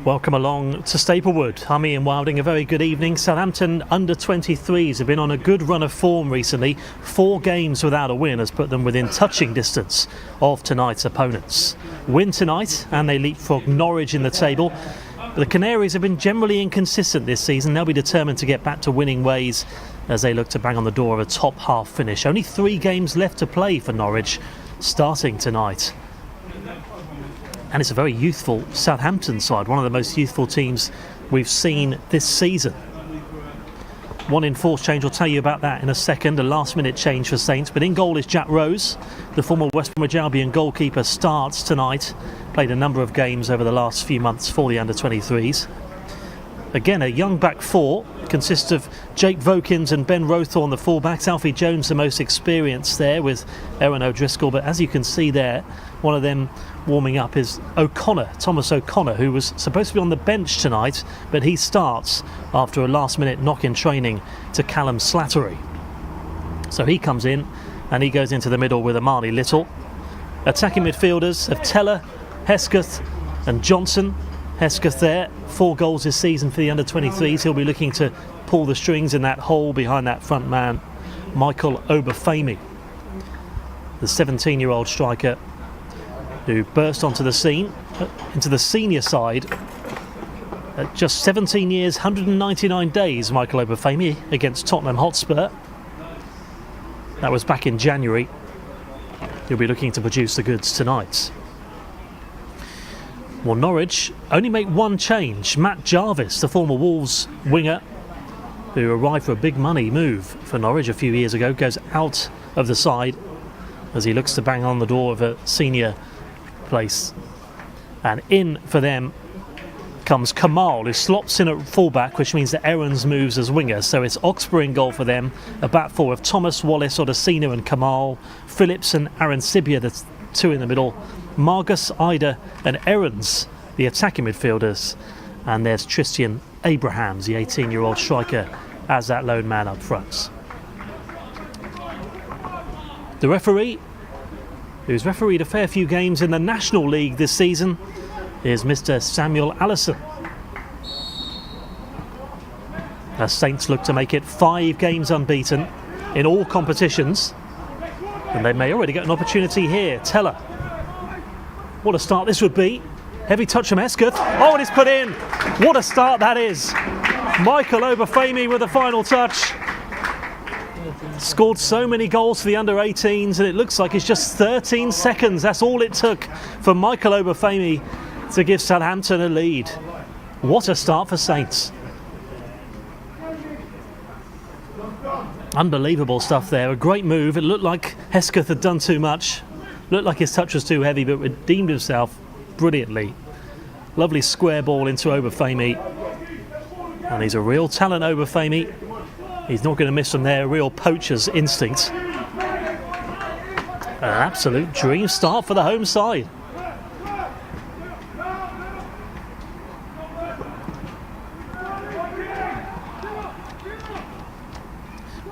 Welcome along to Staplewood. I'm Ian Wilding, a very good evening. Southampton under-23s have been on a good run of form recently. 4 games without a win has put them within touching distance of tonight's opponents. Win tonight and they leapfrog Norwich in the table. But the Canaries have been generally inconsistent this season. They'll be determined to get back to winning ways as they look to bang on the door of a top half finish. Only 3 games left to play for Norwich starting tonight. And it's a very youthful Southampton side, one of the most youthful teams we've seen this season. 1 enforced change, I'll tell you about that in a second, a last minute change for Saints. But in goal is Jack Rose, the former West Bromwich Albion goalkeeper, starts tonight. Played a number of games over the last few months for the under-23s. Again, a young back 4 consists of Jake Vokins and Ben Rothorn, the fullbacks. Alfie Jones, the most experienced there, with Aaron O'Driscoll. But as you can see there, one of them warming up is Thomas O'Connor, who was supposed to be on the bench tonight, but he starts after a last-minute knock-in training to Callum Slattery. So he comes in and he goes into the middle with Amani Little. Attacking midfielders of Teller, Hesketh and Johnson. Hesketh there, 4 goals this season for the under-23s. He'll be looking to pull the strings in that hole behind that front man, Michael Obafemi, the 17-year-old striker who burst onto the scene, into the senior side at just 17 years, 199 days, Michael Obafemi, against Tottenham Hotspur. That was back in January. He'll be looking to produce the goods tonight. Well, Norwich only make 1 change. Matt Jarvis, the former Wolves winger, who arrived for a big money move for Norwich a few years ago, goes out of the side as he looks to bang on the door of a senior place. And in for them comes Kamal, who slops in at fullback, which means that Aarons moves as winger. So it's Oxbury in goal for them. A back 4 of Thomas, Wallace, Odesina and Kamal. Phillips and Aaron Sibia, the 2 in the middle. Margus, Ida and Aarons, the attacking midfielders. And there's Tristan Abrahams, the 18-year-old striker, as that lone man up front. The referee, who's refereed a fair few games in the National League this season, is Mr. Samuel Allison. As Saints look to make it 5 games unbeaten in all competitions, and they may already get an opportunity here. Teller, what a start this would be. Heavy touch from Hesketh. Oh, and it's put in. What a start that is. Michael Obafemi with the final touch. Scored so many goals for the under-18s, and it looks like it's just 13 seconds. That's all it took for Michael Obafemi to give Southampton a lead. What a start for Saints. Unbelievable stuff there. A great move. It looked like Hesketh had done too much. Looked like his touch was too heavy, but redeemed himself brilliantly. Lovely square ball into Obafemi. And he's a real talent, Obafemi. He's not going to miss from there. Real poacher's instinct. An absolute dream start for the home side.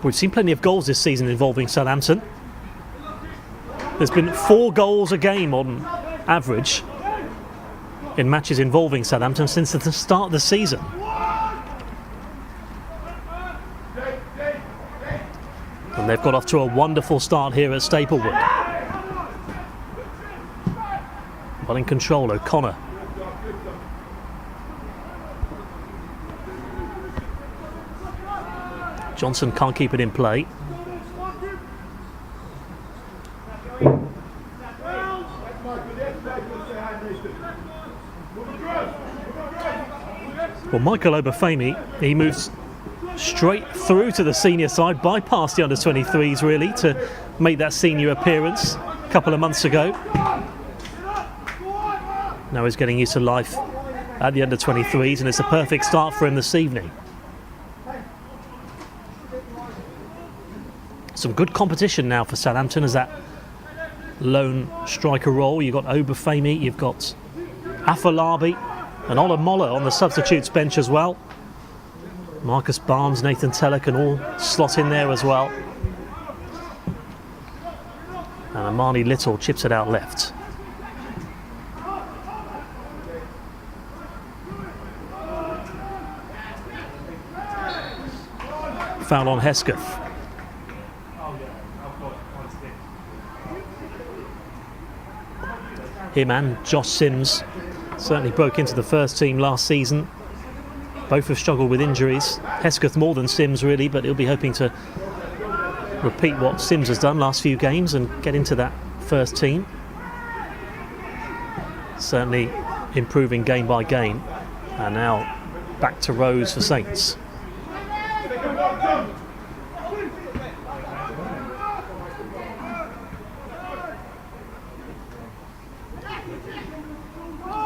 We've seen plenty of goals this season involving Southampton. There's been 4 goals a game on average in matches involving Southampton since the start of the season. And they've got off to a wonderful start here at Staplewood. Well in control, O'Connor. Johnson can't keep it in play. Well, Michael Obafemi, he moves straight through to the senior side, bypassed the under-23s really to make that senior appearance a couple of months ago. Now he's getting used to life at the under-23s, and it's a perfect start for him this evening. Some good competition now for Southampton as that lone striker role. You've got Obafemi, you've got Afolabi and Olamola on the substitutes bench as well. Marcus Barnes, Nathan Teller can all slot in there as well. And Amani Little chips it out left. Foul on Hesketh. Him and Josh Sims certainly broke into the first team last season. Both have struggled with injuries. Hesketh more than Sims really, but he'll be hoping to repeat what Sims has done last few games and get into that first team. Certainly improving game by game. And now back to Rose for Saints.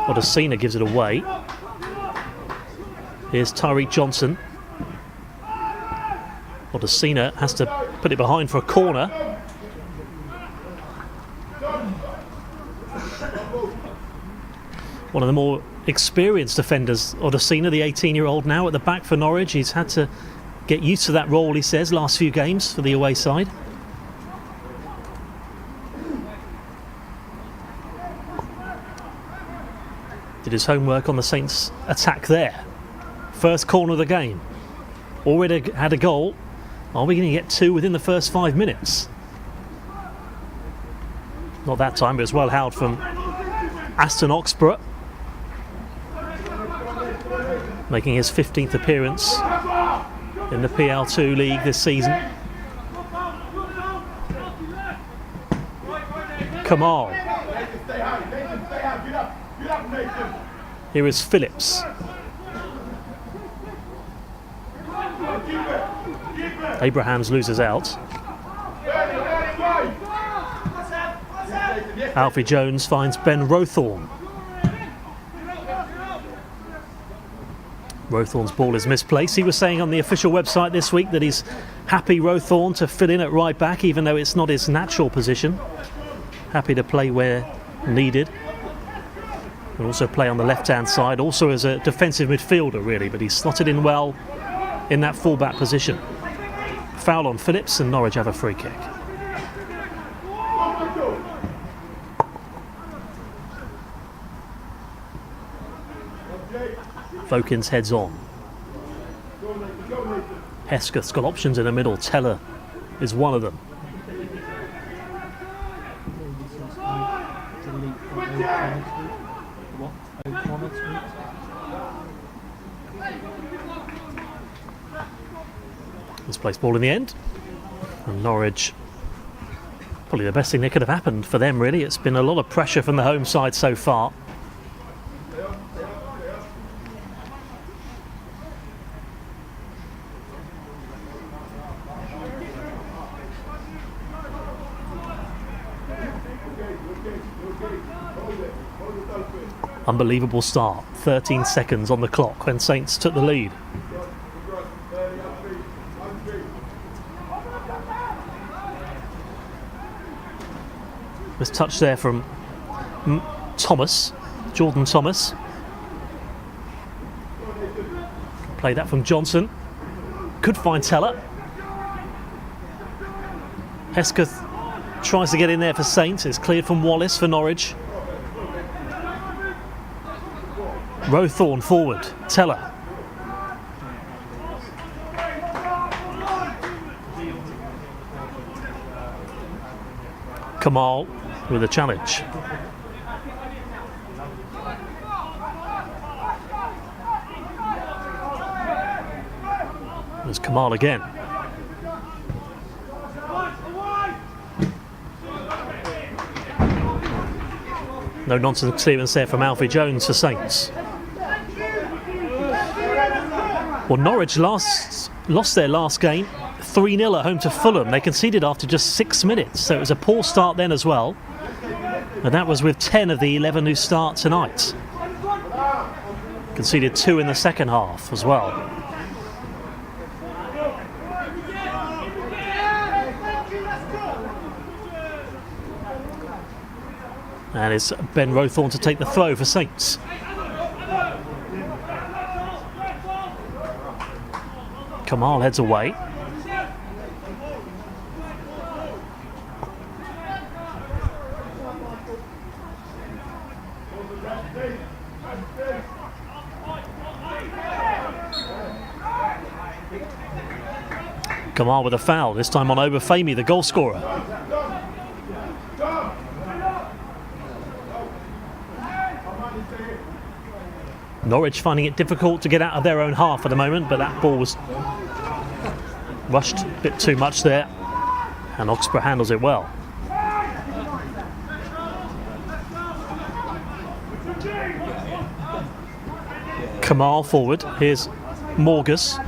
Odesina gives it away. Here's Tyreek Johnson. Odesina has to put it behind for a corner. One of the more experienced defenders, Odesina, the 18-year-old now at the back for Norwich. He's had to get used to that role, he says, last few games for the away side. Did his homework on the Saints' attack there. First corner of the game. Already had a goal. Are we going to get two within the first 5 minutes? Not that time, but it was well held from Aston Oxborough. Making his 15th appearance in the PL2 league this season. Kamal. Here is Phillips. Abrahams loses out. Alfie Jones finds Ben Rowthorne. Rowthorne's ball is misplaced. He was saying on the official website this week that he's happy Rowthorne to fill in at right back, even though it's not his natural position. Happy to play where needed. And also play on the left-hand side, also as a defensive midfielder really, but he's slotted in well in that full-back position. Foul on Phillips and Norwich have a free kick. Vokins heads on. Hesketh's got options in the middle. Teller is one of them. Misplaced ball in the end. And Norwich, probably the best thing that could have happened for them really. It's been a lot of pressure from the home side so far. Unbelievable start. 13 seconds on the clock when Saints took the lead. This touch there from Thomas, Jordan Thomas. Play that from Johnson. Could find Teller. Hesketh tries to get in there for Saints. It's cleared from Wallace for Norwich. Rowthorne forward. Teller. Kamal with a challenge. There's Kamal again. No nonsense clearance there from Alfie Jones for Saints. Well, Norwich lost their last game 3-0 at home to Fulham. They conceded after just 6 minutes, so it was a poor start then as well. And that was with 10 of the 11 who start tonight. Conceded 2 in the second half as well. And it's Ben Rowthorne to take the throw for Saints. Kamal heads away. Kamal with a foul, this time on Obafemi, the goal scorer. Norwich finding it difficult to get out of their own half at the moment, but that ball was rushed a bit too much there, and Oxborough handles it well. Kamal forward, here's Morgus.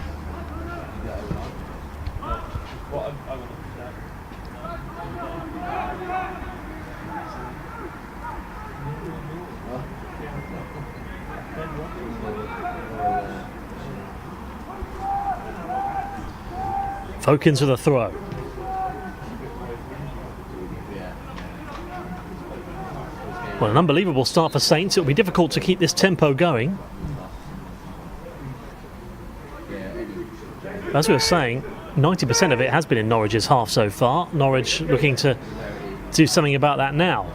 Vokins with a throw. Well, an unbelievable start for Saints. It'll be difficult to keep this tempo going. As we were saying, 90% of it has been in Norwich's half so far. Norwich looking to do something about that now.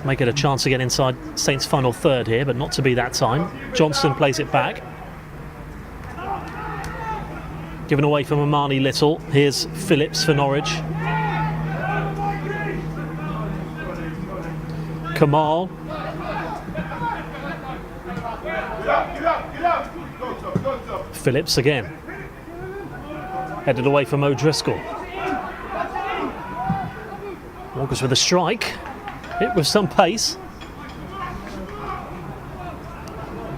Make it a chance to get inside Saints' final third here, but not to be that time. Johnston plays it back. Given away from Amani Little. Here's Phillips for Norwich. Kamal. Phillips again. Headed away from O'Driscoll. Morgus with a strike. Hit with some pace.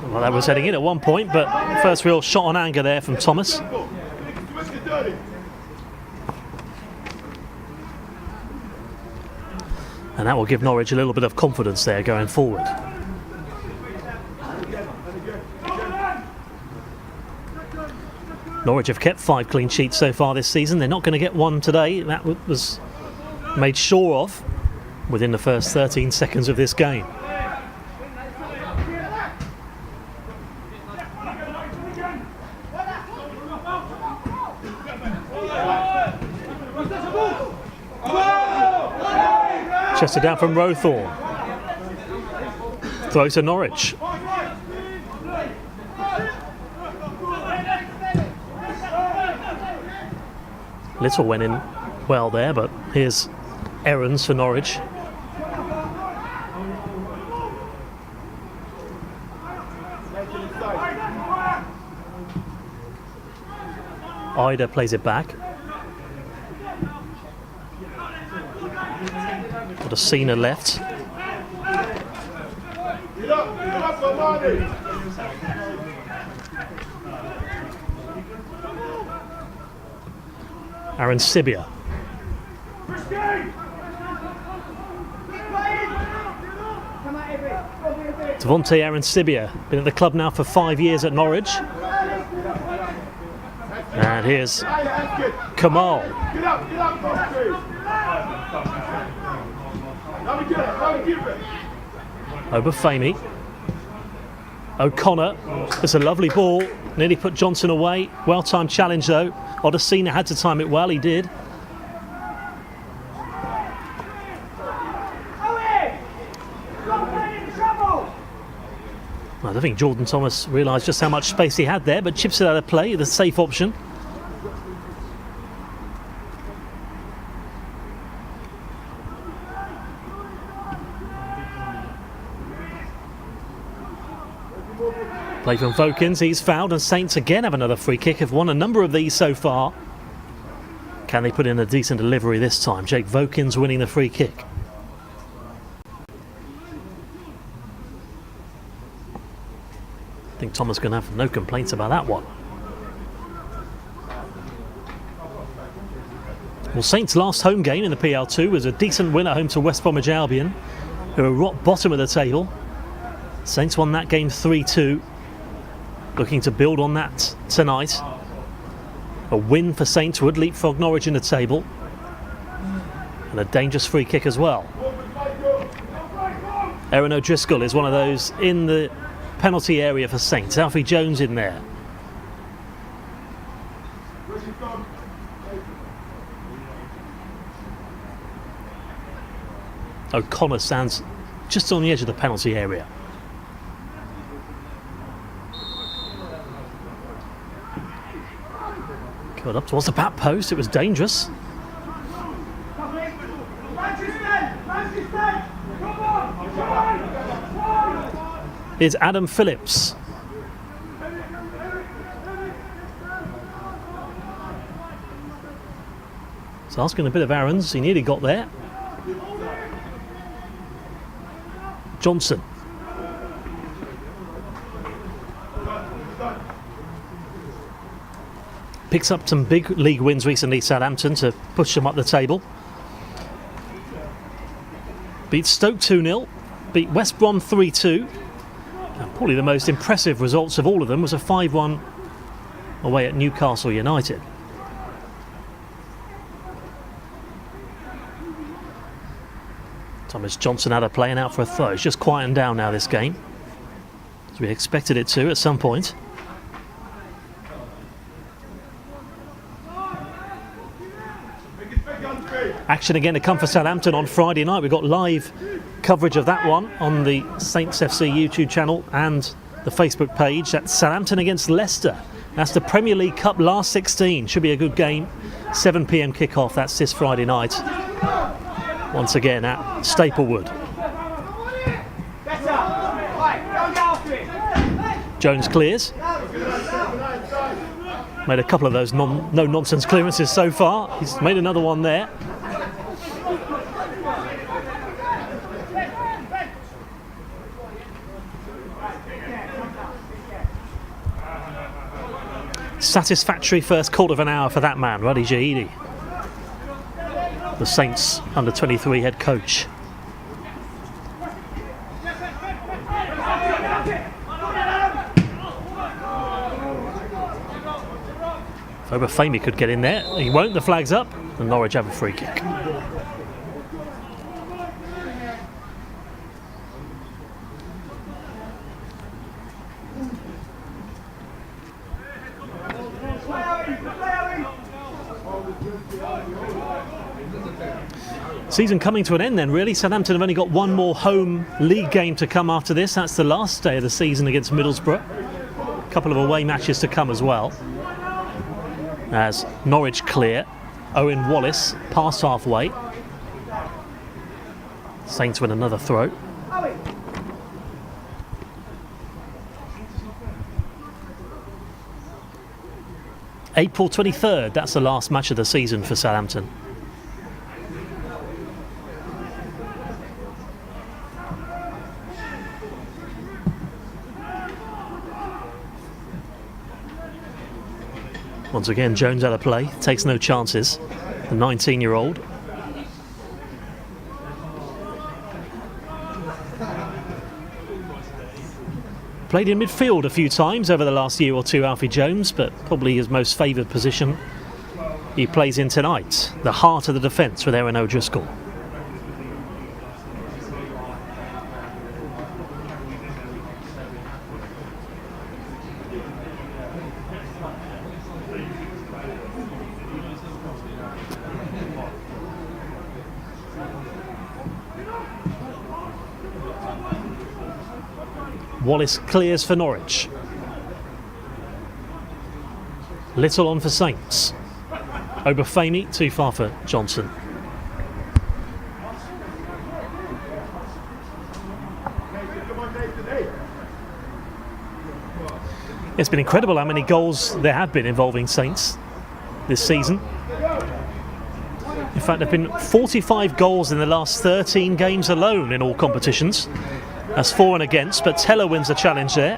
Well, that was heading in at one point, but first real shot on anger there from Thomas. And that will give Norwich a little bit of confidence there going forward. Norwich have kept 5 clean sheets so far this season. They're not going to get one today. That was made sure of within the first 13 seconds of this game. Chester down from Rowthorne. Throw to Norwich. Little went in well there, but here's Errands for Norwich. Ida plays it back. Got a Cena left. Aaron Sibia. Devontae Aaron Sibia, been at the club now for 5 years at Norwich. And here's Kamal. Obafemi. O'Connor. It's a lovely ball. Nearly put Johnson away. Well-timed challenge though. Odesina had to time it well. He did. I don't think Jordan Thomas realised just how much space he had there, but chips it out of play, the safe option. Play from Vokins, he's fouled, and Saints again have another free kick. Have won a number of these so far. Can they put in a decent delivery this time? Jake Vokins winning the free kick. I think Thomas can have no complaints about that one. Well, Saints' last home game in the PL2 was a decent win at home to West Bromwich Albion, who are rock bottom of the table. Saints won that game 3-2. Looking to build on that tonight. A win for Saints would leapfrog Norwich in the table. And a dangerous free kick as well. Aaron O'Driscoll is one of those in the penalty area for Saints. Alfie Jones in there. O'Connor stands just on the edge of the penalty area. Got up towards the back post, it was dangerous. It's Adam Phillips. He's asking a bit of Aaron's, he nearly got there. Johnson. Picks up some big league wins recently, Southampton, to push them up the table. Beat Stoke 2-0, beat West Brom 3-2. And probably the most impressive results of all of them was a 5-1 away at Newcastle United. Thomas Johnson had a play and out for a throw. It's just quieting down now, this game, as we expected it to at some point. Action again to come for Southampton on Friday night. We've got live coverage of that one on the Saints FC YouTube channel and the Facebook page. That's Southampton against Leicester. That's the Premier League Cup last 16. Should be a good game. 7 p.m. kickoff. That's this Friday night. Once again at Staplewood. Jones clears. Made a couple of those no-nonsense clearances so far. He's made another one there. Satisfactory first quarter of an hour for that man, Ruddy Jahidi, the Saints under-23 head coach. Obafemi could get in there. He won't. The flag's up. And Norwich have a free kick. Season coming to an end then, really. Southampton have only got one more home league game to come after this. That's the last day of the season against Middlesbrough. A couple of away matches to come as well. As Norwich clear. Owen Wallace past halfway. Saints win another throw. April 23rd, that's the last match of the season for Southampton. Once again, Jones out of play, takes no chances, the 19-year-old. Played in midfield a few times over the last year or two, Alfie Jones, but probably his most favoured position he plays in tonight, the heart of the defence with Aaron O'Driscoll. Wallace clears for Norwich. Little on for Saints. Obafemi too far for Johnson. It's been incredible how many goals there have been involving Saints this season. In fact, there have been 45 goals in the last 13 games alone in all competitions. That's for and against, but Teller wins the challenge there.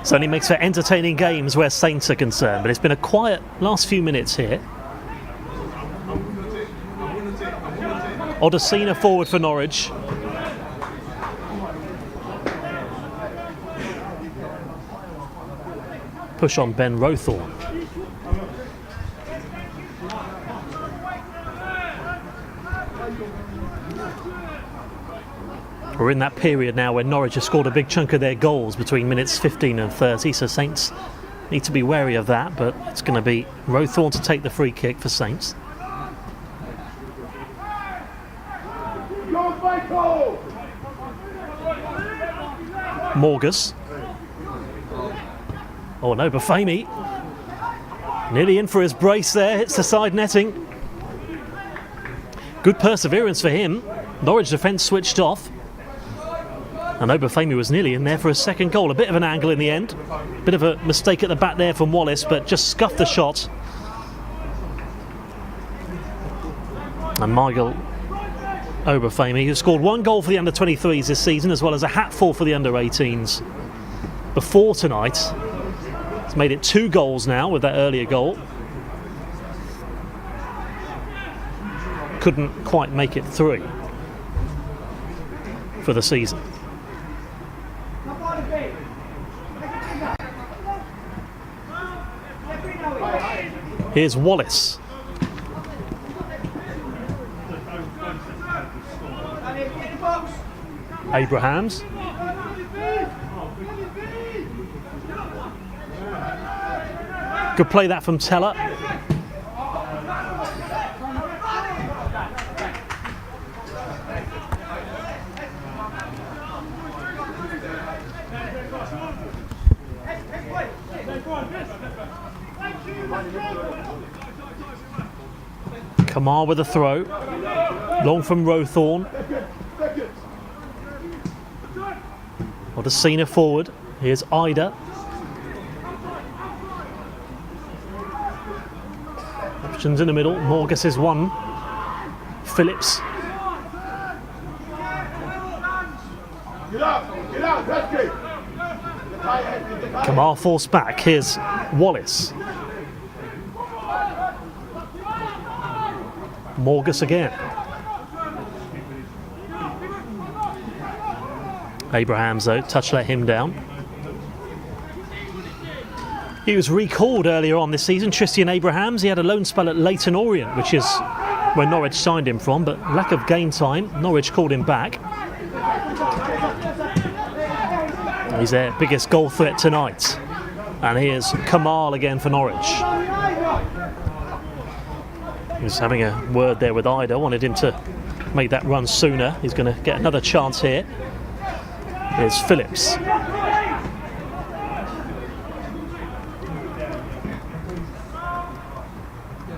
Certainly makes for entertaining games where Saints are concerned, but it's been a quiet last few minutes here. Odesina forward for Norwich. Push on Ben Rowthorne. We're in that period now where Norwich have scored a big chunk of their goals between minutes 15 and 30, so Saints need to be wary of that, but it's going to be Rowthorne to take the free kick for Saints. Morgus. Oh no, Bafemi. Nearly in for his brace there, hits the side netting. Good perseverance for him. Norwich defence switched off. And Obafemi was nearly in there for a second goal. A bit of an angle in the end. Bit of a mistake at the back there from Wallace, but just scuffed the shot. And Michael Obafemi, who scored 1 goal for the under-23s this season, as well as a hatful for the under-18s before tonight. He's made it 2 goals now with that earlier goal. Couldn't quite make it 3 for the season. Here's Wallace. Abrahams. Good play that from Teller. Kamar with a throw. Long from Rowthorne. Odesina forward. Here's Ida. Options in the middle. Morgus is one. Phillips. Kamar forced back. Here's Wallace. Morgus again. Abrahams though, touch let him down. He was recalled earlier on this season, Tristan Abrahams. He had a loan spell at Leyton Orient, which is where Norwich signed him from, but lack of game time, Norwich called him back. He's their biggest goal threat tonight. And here's Kamal again for Norwich. He was having a word there with Ida, wanted him to make that run sooner. He's going to get another chance here. Here's Phillips.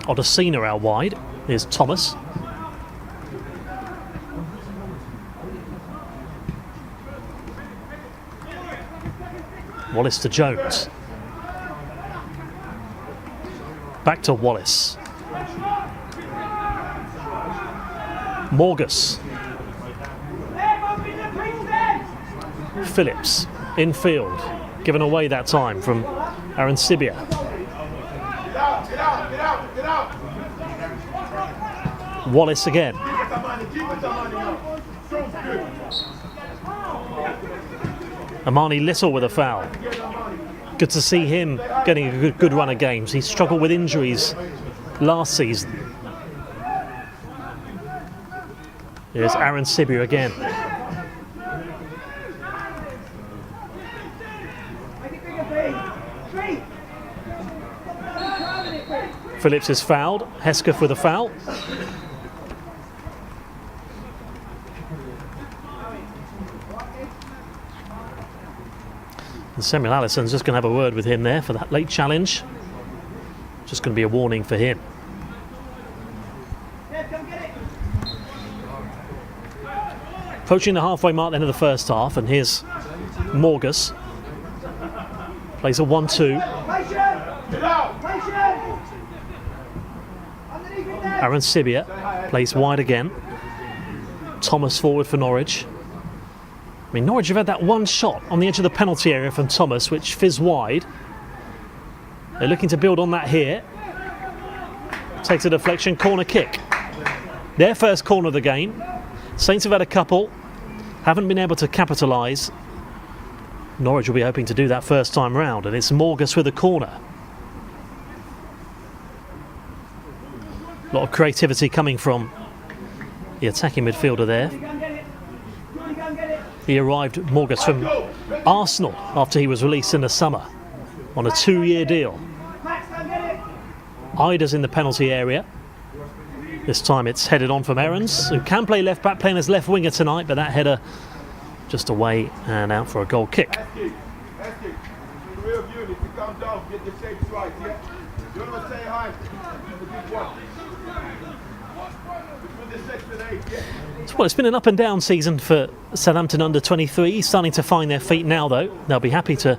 Odesina out wide. Here's Thomas. Wallace to Jones. Back to Wallace. Morgus. Phillips, infield, given away that time from Aaron Sibia. Wallace again. Amani Little with a foul. Good to see him getting a good run of games. He struggled with injuries last season. Here's Aaron Sibia again. Phillips is fouled. Hesketh with a foul. And Samuel Allison's just going to have a word with him there for that late challenge. Just going to be a warning for him. Approaching the halfway mark then of the first half, and here's Morgus. Plays a 1-2. Aaron Sibia plays wide again. Thomas forward for Norwich. I mean, Norwich have had that one shot on the edge of the penalty area from Thomas, which fizzed wide. They're looking to build on that here. Takes a deflection, corner kick. Their first corner of the game. Saints have had a couple, haven't been able to capitalise. Norwich will be hoping to do that first time round, and it's Morgus with a corner. A lot of creativity coming from the attacking midfielder there. He arrived, Morgus, from Arsenal after he was released in the summer on a 2-year deal. Ida's in the penalty area. This time it's headed on from Aarons, who can play left back, playing as left winger tonight, but that header just away and out for a goal kick. Well, it's been an up and down season for Southampton under 23. Starting to find their feet now, though. They'll be happy to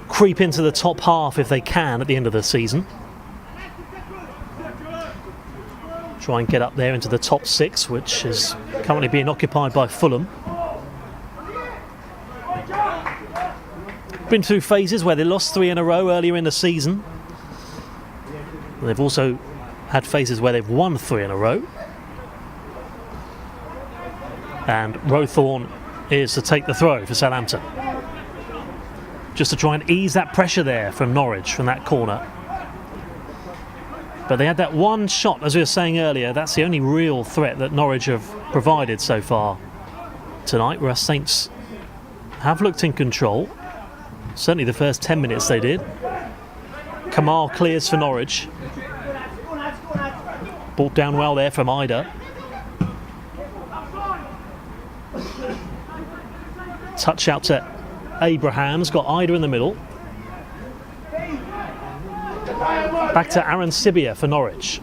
creep into the top half if they can at the end of the season. Try and get up there into the top 6, which is currently being occupied by Fulham. Been through phases where they lost 3 in a row earlier in the season. And they've also had phases where they've won 3 in a row. And Rowthorne is to take the throw for Southampton. Just to try and ease that pressure there from Norwich from that corner. But they had that one shot, as we were saying earlier. That's the only real threat that Norwich have provided so far tonight, whereas Saints have looked in control. Certainly the first 10 minutes they did. Kamal clears for Norwich. Brought down well there from Ida. Touch out to Abrahams, got Ida in the middle. Back to Aaron Sibia for Norwich.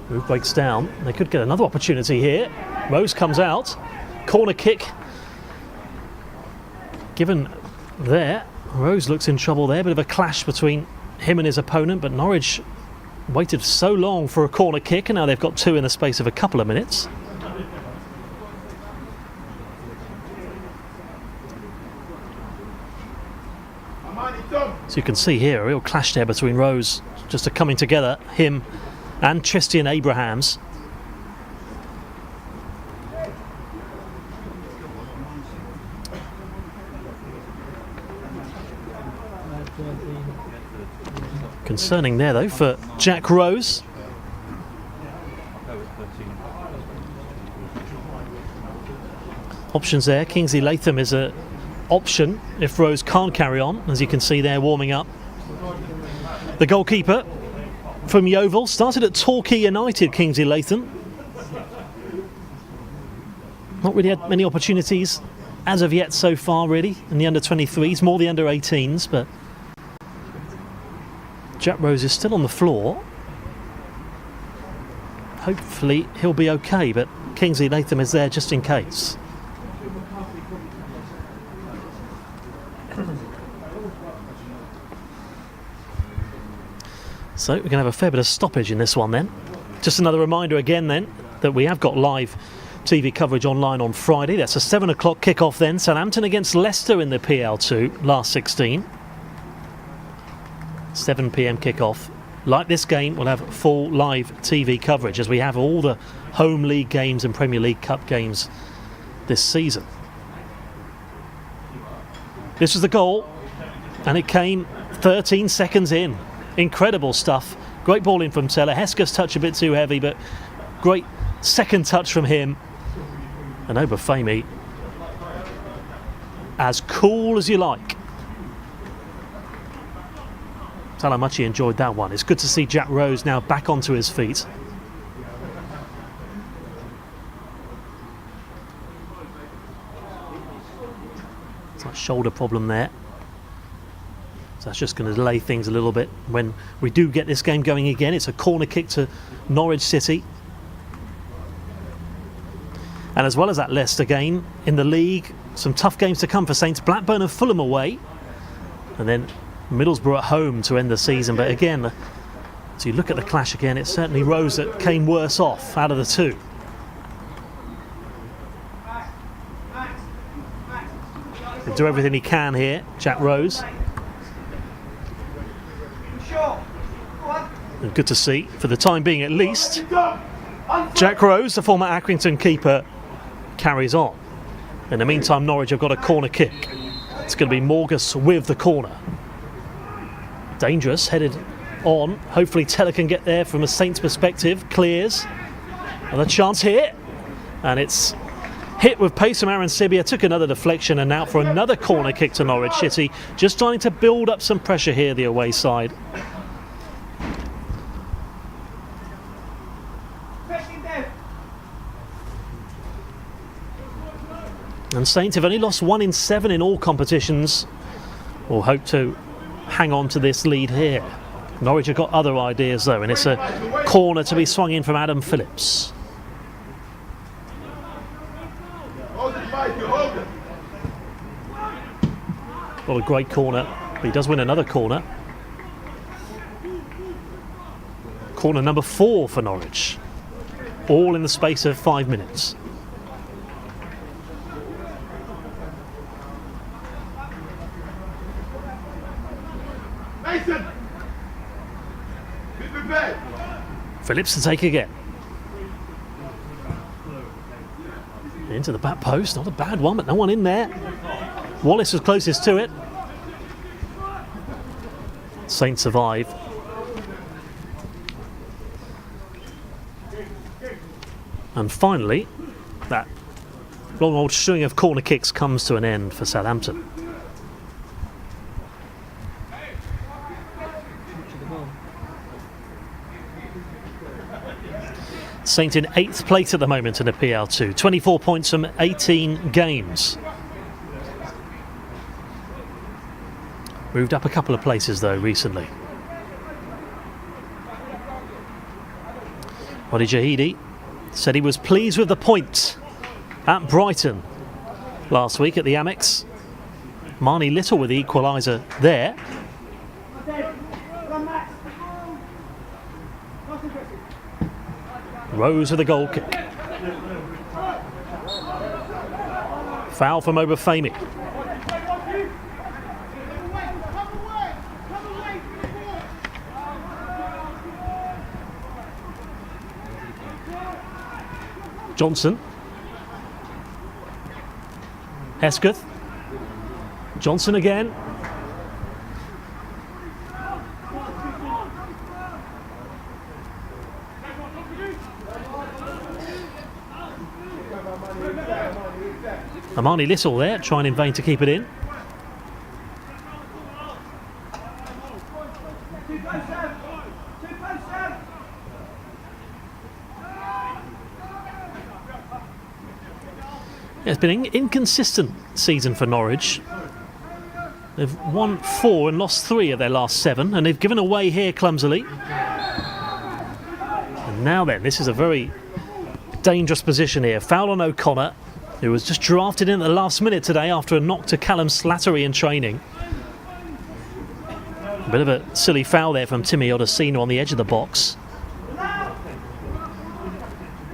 Move breaks down. They could get another opportunity here. Rose comes out. Corner kick given there. Rose looks in trouble there. Bit of a clash between him and his opponent, but Norwich waited so long for a corner kick and now they've got 2 in the space of a couple of minutes. So you can see here a real clash there between Rose, just a coming together, him and Tristan Abrahams. Concerning there though for Jack Rose. Options there. Kingsley Latham is a option if Rose can't carry on, as you can see there warming up. The goalkeeper from Yeovil started at Torquay United, Kingsley Latham. Not really had many opportunities as of yet so far really in the under 23s, more the under 18s, but Jack Rose is still on the floor. Hopefully he'll be okay, but Kingsley Latham is there just in case. So we're going to have a fair bit of stoppage in this one then. Just another reminder again then that we have got live TV coverage online on Friday. That's a 7 o'clock kickoff then. Southampton against Leicester in the PL2 last 16. 7 p.m. kickoff. Like this game, we'll have full live TV coverage as we have all the home league games and Premier League Cup games this season. This was the goal and it came 13 seconds in. Incredible stuff. Great ball in from Teller. Hesker's touch a bit too heavy, but great second touch from him. And Obafemi, as cool as you like. Tell how much he enjoyed that one. It's good to see Jack Rose now back onto his feet. It's like shoulder problem there. So that's just going to delay things a little bit. When we do get this game going again, it's a corner kick to Norwich City. And as well as that Leicester game in the league, some tough games to come for Saints. Blackburn and Fulham away. And then Middlesbrough at home to end the season. But again, as you look at the clash again, it's certainly Rose that came worse off out of the two. He'll do everything he can here, Jack Rose. And good to see, for the time being at least, Jack Rose, the former Accrington keeper, carries on. In the meantime, Norwich have got a corner kick. It's going to be Morgus with the corner. Dangerous, headed on. Hopefully Teller can get there from a Saints perspective. Clears. Another chance here. And it's hit with pace from Aaron Sibia. Took another deflection and out for another corner kick to Norwich City. Just trying to build up some pressure here, the away side. And Saints have only lost 1 in 7 in all competitions. We'll hope to hang on to this lead here. Norwich have got other ideas though, and it's a corner to be swung in from Adam Phillips. What a great corner. But he does win another corner. Corner number 4 for Norwich. All in the space of 5 minutes. Phillips to take again. Into the back post, not a bad one, but no one in there. Wallace was closest to it. Saints survive. And finally, that long old string of corner kicks comes to an end for Southampton. Saints in 8th place at the moment in the PL2. 24 points from 18 games. Moved up a couple of places though recently. Wadi Jahidi said he was pleased with the point at Brighton last week at the Amex. Marnie Little with the equaliser there. Rose with a goal kick. Foul from Obafemi. Johnson. Hesketh. Johnson again. Amani Little there, trying in vain to keep it in. It's been an inconsistent season for Norwich. They've won 4 and lost 3 of their last 7, and they've given away here clumsily. And now then, this is a very dangerous position here. Foul on O'Connor, who was just drafted in at the last minute today after a knock to Callum Slattery in training. A bit of a silly foul there from Timmy Odesino on the edge of the box.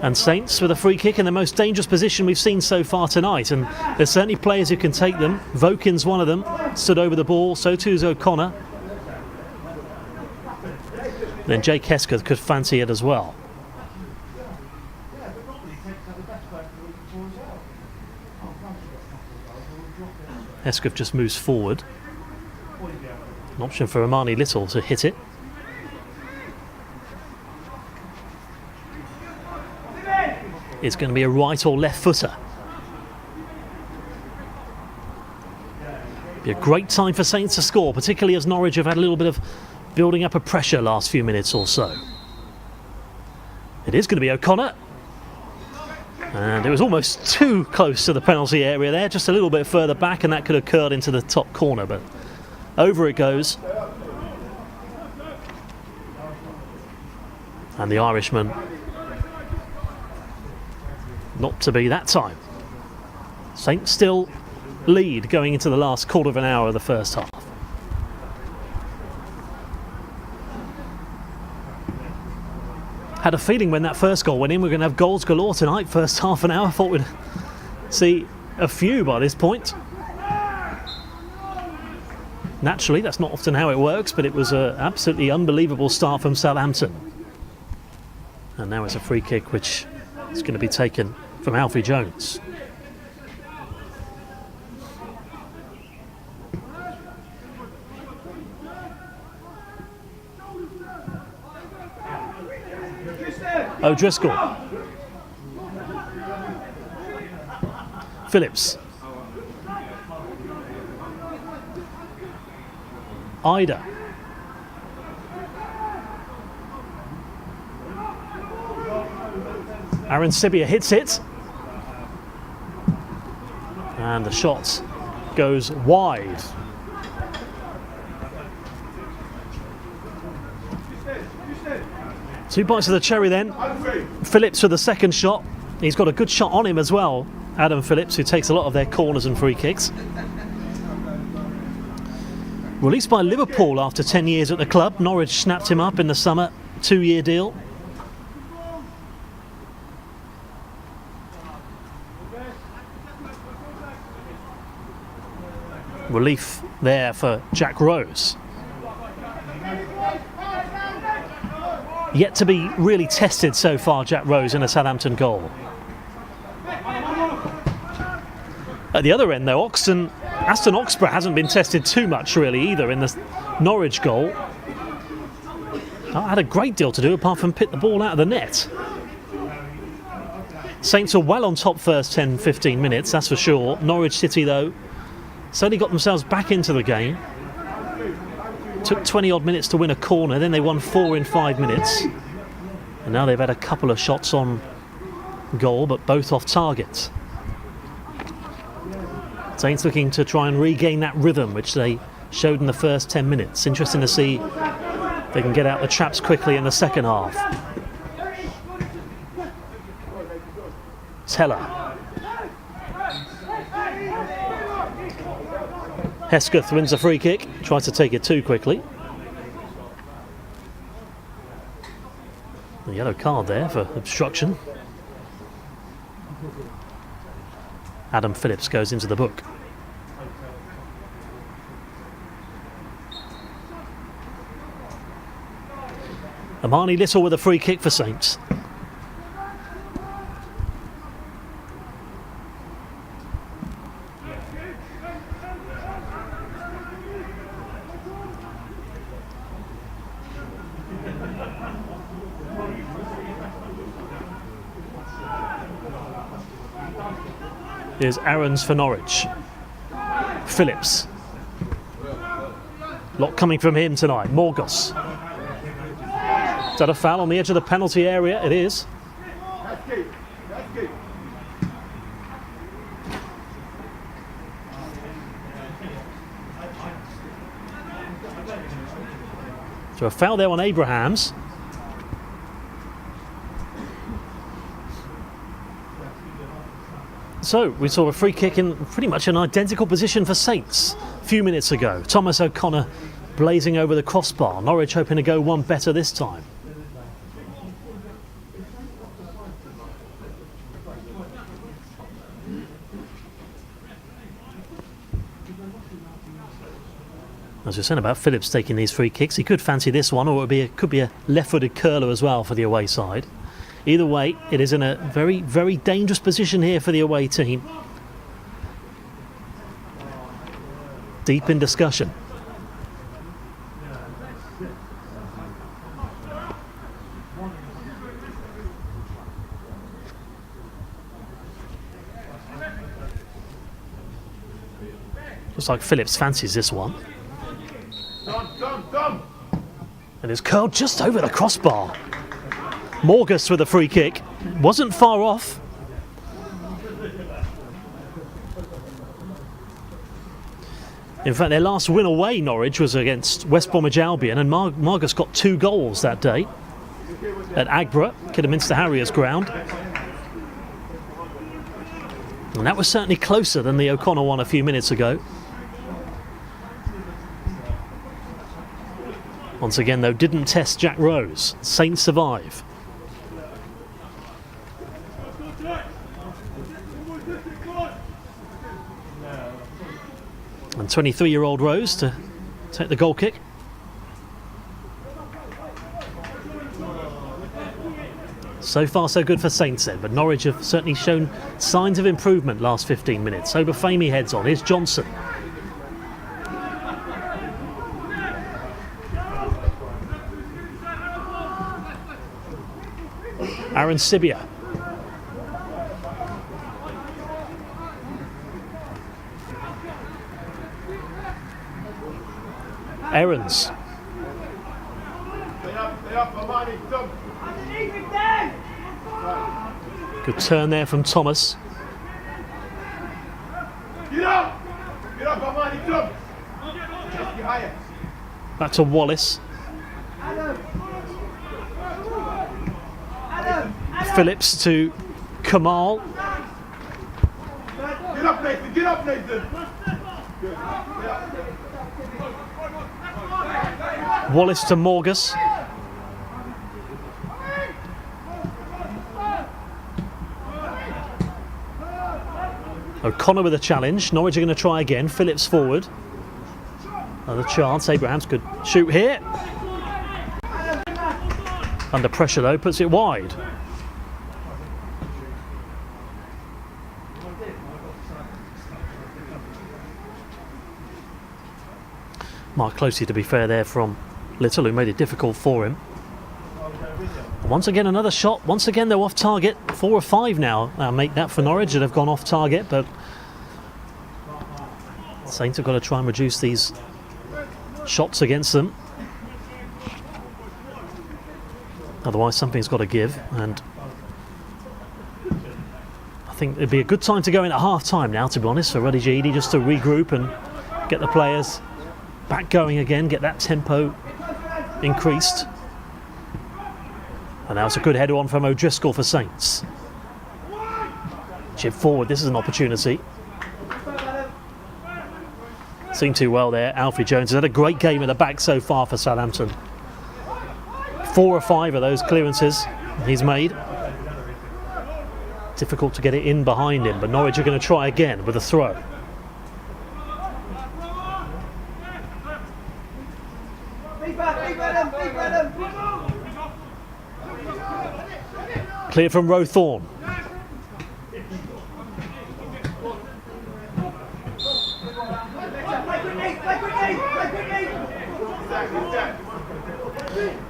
And Saints with a free kick in the most dangerous position we've seen so far tonight. And there's certainly players who can take them. Vokin's one of them, stood over the ball, so too is O'Connor. Then Jake Hesketh could fancy it as well. Hesketh just moves forward. An option for Amani Little to hit it. It's going to be a right or left footer. Be a great time for Saints to score, particularly as Norwich have had a little bit of building up of pressure last few minutes or so. It is going to be O'Connor. And it was almost too close to the penalty area there, just a little bit further back, and that could have curled into the top corner, but over it goes. And the Irishman, not to be that time. Saints still lead going into the last quarter of an hour of the first half. Had a feeling when that first goal went in, we're going to have goals galore tonight. First half an hour, thought we'd see a few by this point. Naturally, that's not often how it works, but it was an absolutely unbelievable start from Southampton. And now it's a free kick, which is going to be taken from Alfie Jones. O'Driscoll. Phillips. Ida. Aaron Sibia hits it. And the shot goes wide. Two bites of the cherry then. Phillips with the second shot. He's got a good shot on him as well. Adam Phillips, who takes a lot of their corners and free kicks. Released by Liverpool after 10 years at the club. Norwich snapped him up in the summer. 2-year deal. Relief there for Jack Rose. Yet to be really tested so far, Jack Rose, in a Southampton goal. At the other end though, Aston Oxborough hasn't been tested too much really either in the Norwich goal. Had a great deal to do apart from pit the ball out of the net. Saints are well on top first 10-15 minutes, that's for sure. Norwich City though certainly got themselves back into the game. Took 20 odd minutes to win a corner, then they won 4 in 5 minutes. And now they've had a couple of shots on goal, but both off target. Saints looking to try and regain that rhythm which they showed in the first 10 minutes. Interesting to see if they can get out the traps quickly in the second half. Teller. Hesketh wins a free kick, tries to take it too quickly. The yellow card there for obstruction. Adam Phillips goes into the book. Amani Little with a free kick for Saints. Here's Aarons for Norwich. Phillips. Lot coming from him tonight. Morgus. Is that a foul on the edge of the penalty area? It is. So a foul there on Abrahams. So we saw a free kick in pretty much an identical position for Saints a few minutes ago. Thomas O'Connor blazing over the crossbar. Norwich hoping to go one better this time. As you're saying about Phillips taking these free kicks, he could fancy this one, or it could be a left-footed curler as well for the away side. Either way, it is in a very, very dangerous position here for the away team. Deep in discussion. Looks like Phillips fancies this one. And it's curled just over the crossbar. Morgus with a free kick. Wasn't far off. In fact, their last win away, Norwich, was against West Bromwich Albion, and Morgus got 2 goals that day at Agborough, Kidderminster Harriers ground. And that was certainly closer than the O'Connor one a few minutes ago. Once again, though, didn't test Jack Rose. Saints survive. And 23-year-old Rose to take the goal kick. So far so good for Saints then, but Norwich have certainly shown signs of improvement last 15 minutes. Obafemi heads on. Here's Johnson. Aaron Sibia. Aarons. Good turn there from Thomas. Back to Wallace. Phillips to Kamal. Get up, Nathan! Get up, Nathan! Wallace to Morgus. O'Connor with a challenge. Norwich are going to try again. Phillips forward. Another chance. Abrahams could shoot here. Under pressure though, puts it wide. Mark closely, to be fair, there from Little, who made it difficult for him. Once again, another shot. Once again, they're off target. 4 or 5 now. Make that for Norwich that have gone off target, but Saints have got to try and reduce these shots against them. Otherwise, something's got to give, and I think it'd be a good time to go in at half time now, to be honest, for Ruddy Jaidi, just to regroup and get the players back going again, get that tempo increased. And now it's a good header on from O'Driscoll for Saints. Chip forward, this is an opportunity. Seen too well there. Alfie Jones has had a great game at the back so far for Southampton. 4 or 5 of those clearances he's made. Difficult to get it in behind him, but Norwich are going to try again with a throw. Clear from Rowthorne.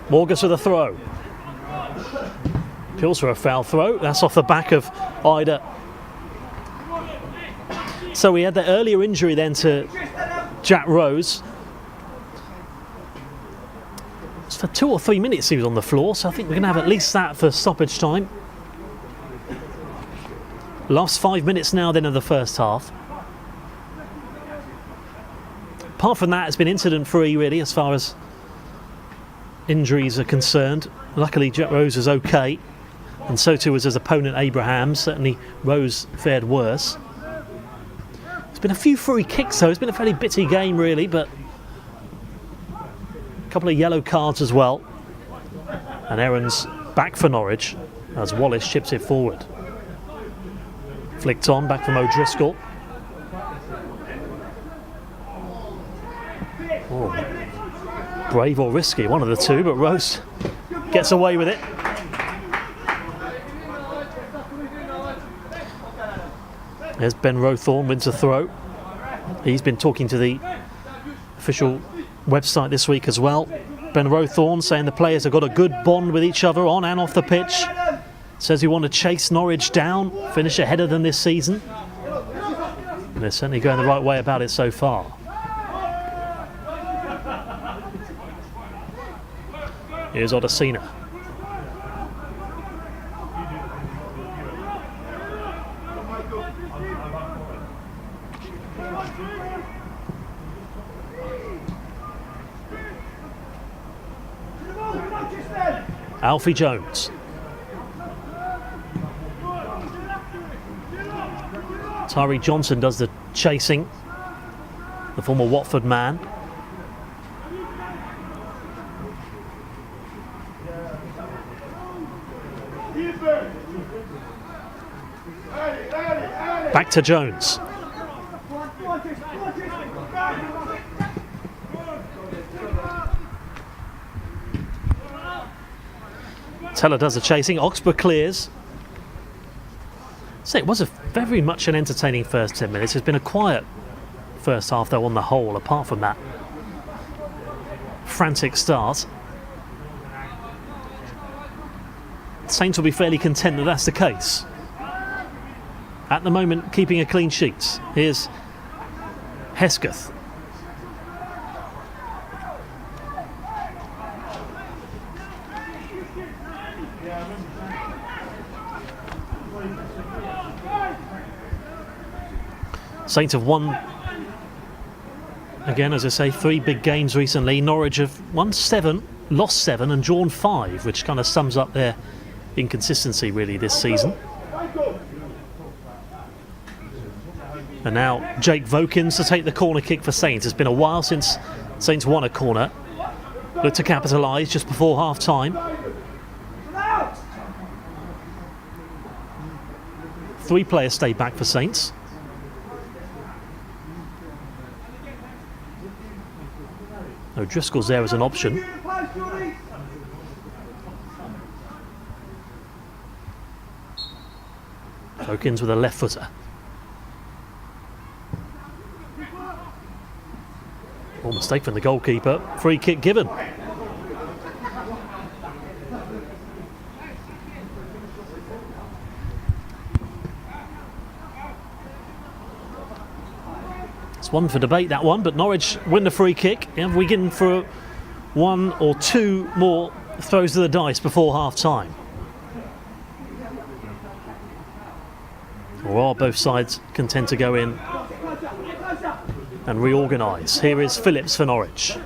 Morgus with a throw. Appeals for a foul throw. That's off the back of Ida. So we had the earlier injury then to Jack Rose. It's for 2 or 3 minutes he was on the floor, so I think we're going to have at least that for stoppage time. Last 5 minutes now then of the first half. Apart from that, it's been incident free really as far as injuries are concerned. Luckily Jack Rose is okay, and so too was his opponent Abraham. Certainly Rose fared worse. There's been a few free kicks though. It's been a fairly bitty game really, but a couple of yellow cards as well. And Aaron's back for Norwich as Wallace chips it forward. Flicked on, back from O'Driscoll. Oh. Brave or risky, one of the two, but Rose gets away with it. There's Ben Rowthorne, wins a throw. He's been talking to the official website this week as well. Ben Rowthorne saying the players have got a good bond with each other on and off the pitch. Says we want to chase Norwich down, finish ahead of them this season. And they're certainly going the right way about it so far. Here's Odesina. Alfie Jones. Tyree Johnson does the chasing, the former Watford man. Back to Jones. Teller does the chasing. Oxburgh clears. So it was very much an entertaining first 10 minutes. It's been a quiet first half though on the whole, apart from that frantic start. Saints will be fairly content that that's the case. At the moment, keeping a clean sheet. Here's Hesketh. Saints have won Again, as I say, 3 big games recently. Norwich have won 7, lost 7 and drawn 5, which kind of sums up their inconsistency really this season. And now Jake Vokins to take the corner kick for Saints. It's been a while since Saints won a corner. Look to capitalise just before half time. 3 players stay back for Saints. O'Driscoll's there as an option. Vokins with a left footer. Oh, mistake from the goalkeeper. Free kick given. It's one for debate, that one, but Norwich win the free kick. And we get in for 1 or 2 more throws of the dice before half time. Or are both sides content to go in and reorganise? Here is Phillips for Norwich.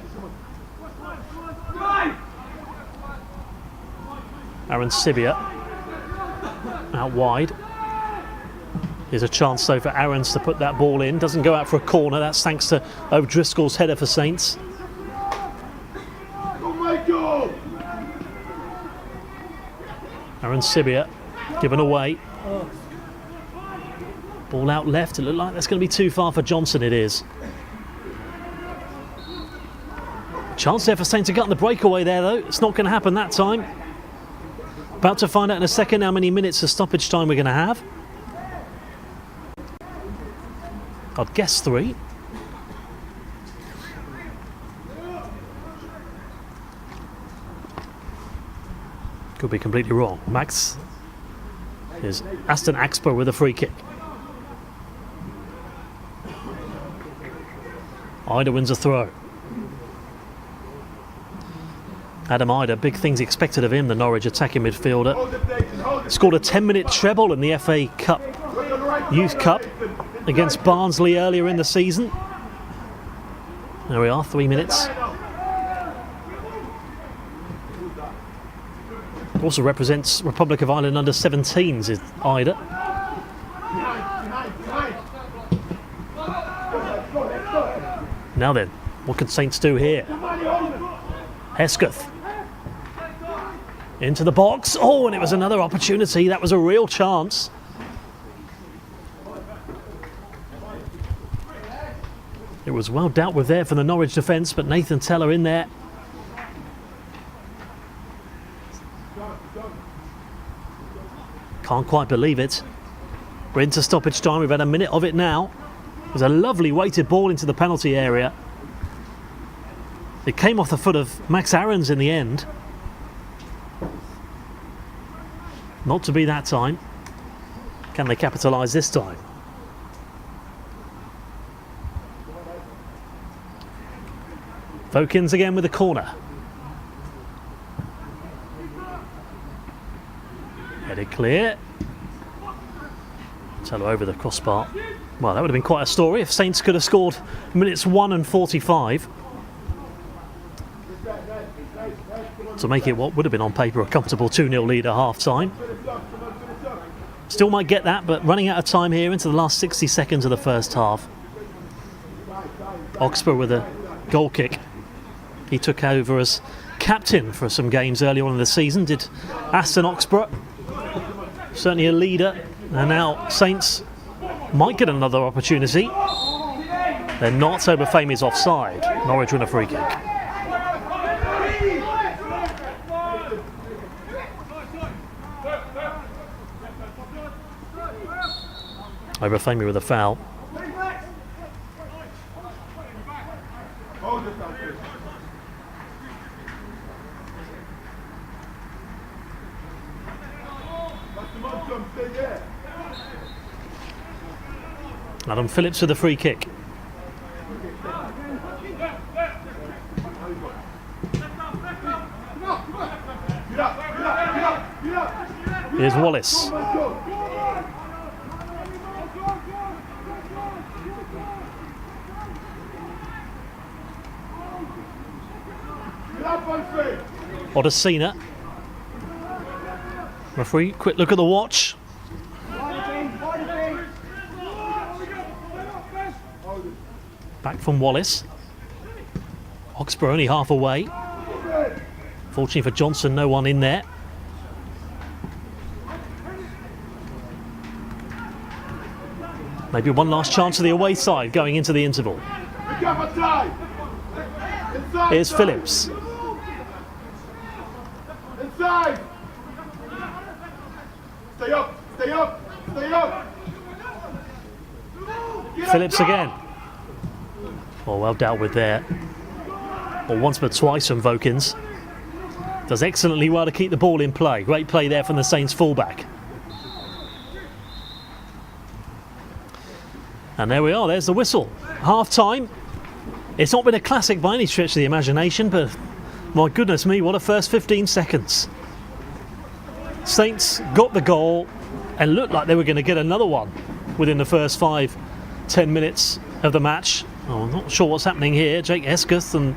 Aaron Sibia out wide. Here's a chance though for Aarons to put that ball in. Doesn't go out for a corner. That's thanks to O'Driscoll's header for Saints. Aaron Sibia given away. Ball out left. It looked like that's going to be too far for Johnson. It is. Chance there for Saints to get on the breakaway there though. It's not going to happen that time. About to find out in a second how many minutes of stoppage time we're going to have. I'd guess 3. Could be completely wrong. Max is Aston Axper with a free kick. Ida wins a throw. Adam Ida, big things expected of him, the Norwich attacking midfielder. Scored a 10-minute treble in the FA Cup, Youth Cup, against Barnsley earlier in the season. There we are, 3 minutes. Also represents Republic of Ireland under 17s is Ida. Now then, what can Saints do here? Hesketh into the box. Oh, and it was another opportunity. That was a real chance. It was well dealt with there from the Norwich defence, but Nathan Teller in there. Can't quite believe it. We're into stoppage time. We've had a minute of it now. There's a lovely weighted ball into the penalty area. It came off the foot of Max Aarons in the end. Not to be that time. Can they capitalise this time? Vokins again with a corner. Headed clear. Teller over the crossbar. Well, that would have been quite a story if Saints could have scored minutes 1 and 45. To make it what would have been on paper a comfortable 2-0 lead at half time. Still might get that, but running out of time here into the last 60 seconds of the first half. Oxford with a goal kick. He took over as captain for some games early on in the season, did Aston Oxborough. Certainly a leader, and now Saints might get another opportunity. They're not, Obafemi is offside. Norwich win a free kick. Obafemi with a foul. Adam Phillips with a free kick. Here's Wallace. Odesina. Referee, quick look at the watch. Back from Wallace. Oxborough only half away. Fortunately for Johnson, no one in there. Maybe one last chance to the away side going into the interval. Here's Phillips. Inside. Stay up, stay up, stay up. Phillips again. Oh, well dealt with there. Or once but twice from Vokins. Does excellently well to keep the ball in play. Great play there from the Saints fullback. And there we are, there's the whistle. Half time. It's not been a classic by any stretch of the imagination, but my goodness me, what a first 15 seconds. Saints got the goal and looked like they were going to get another one within the first 5-10 minutes of the match. Oh, I'm not sure what's happening here. Jake Esketh and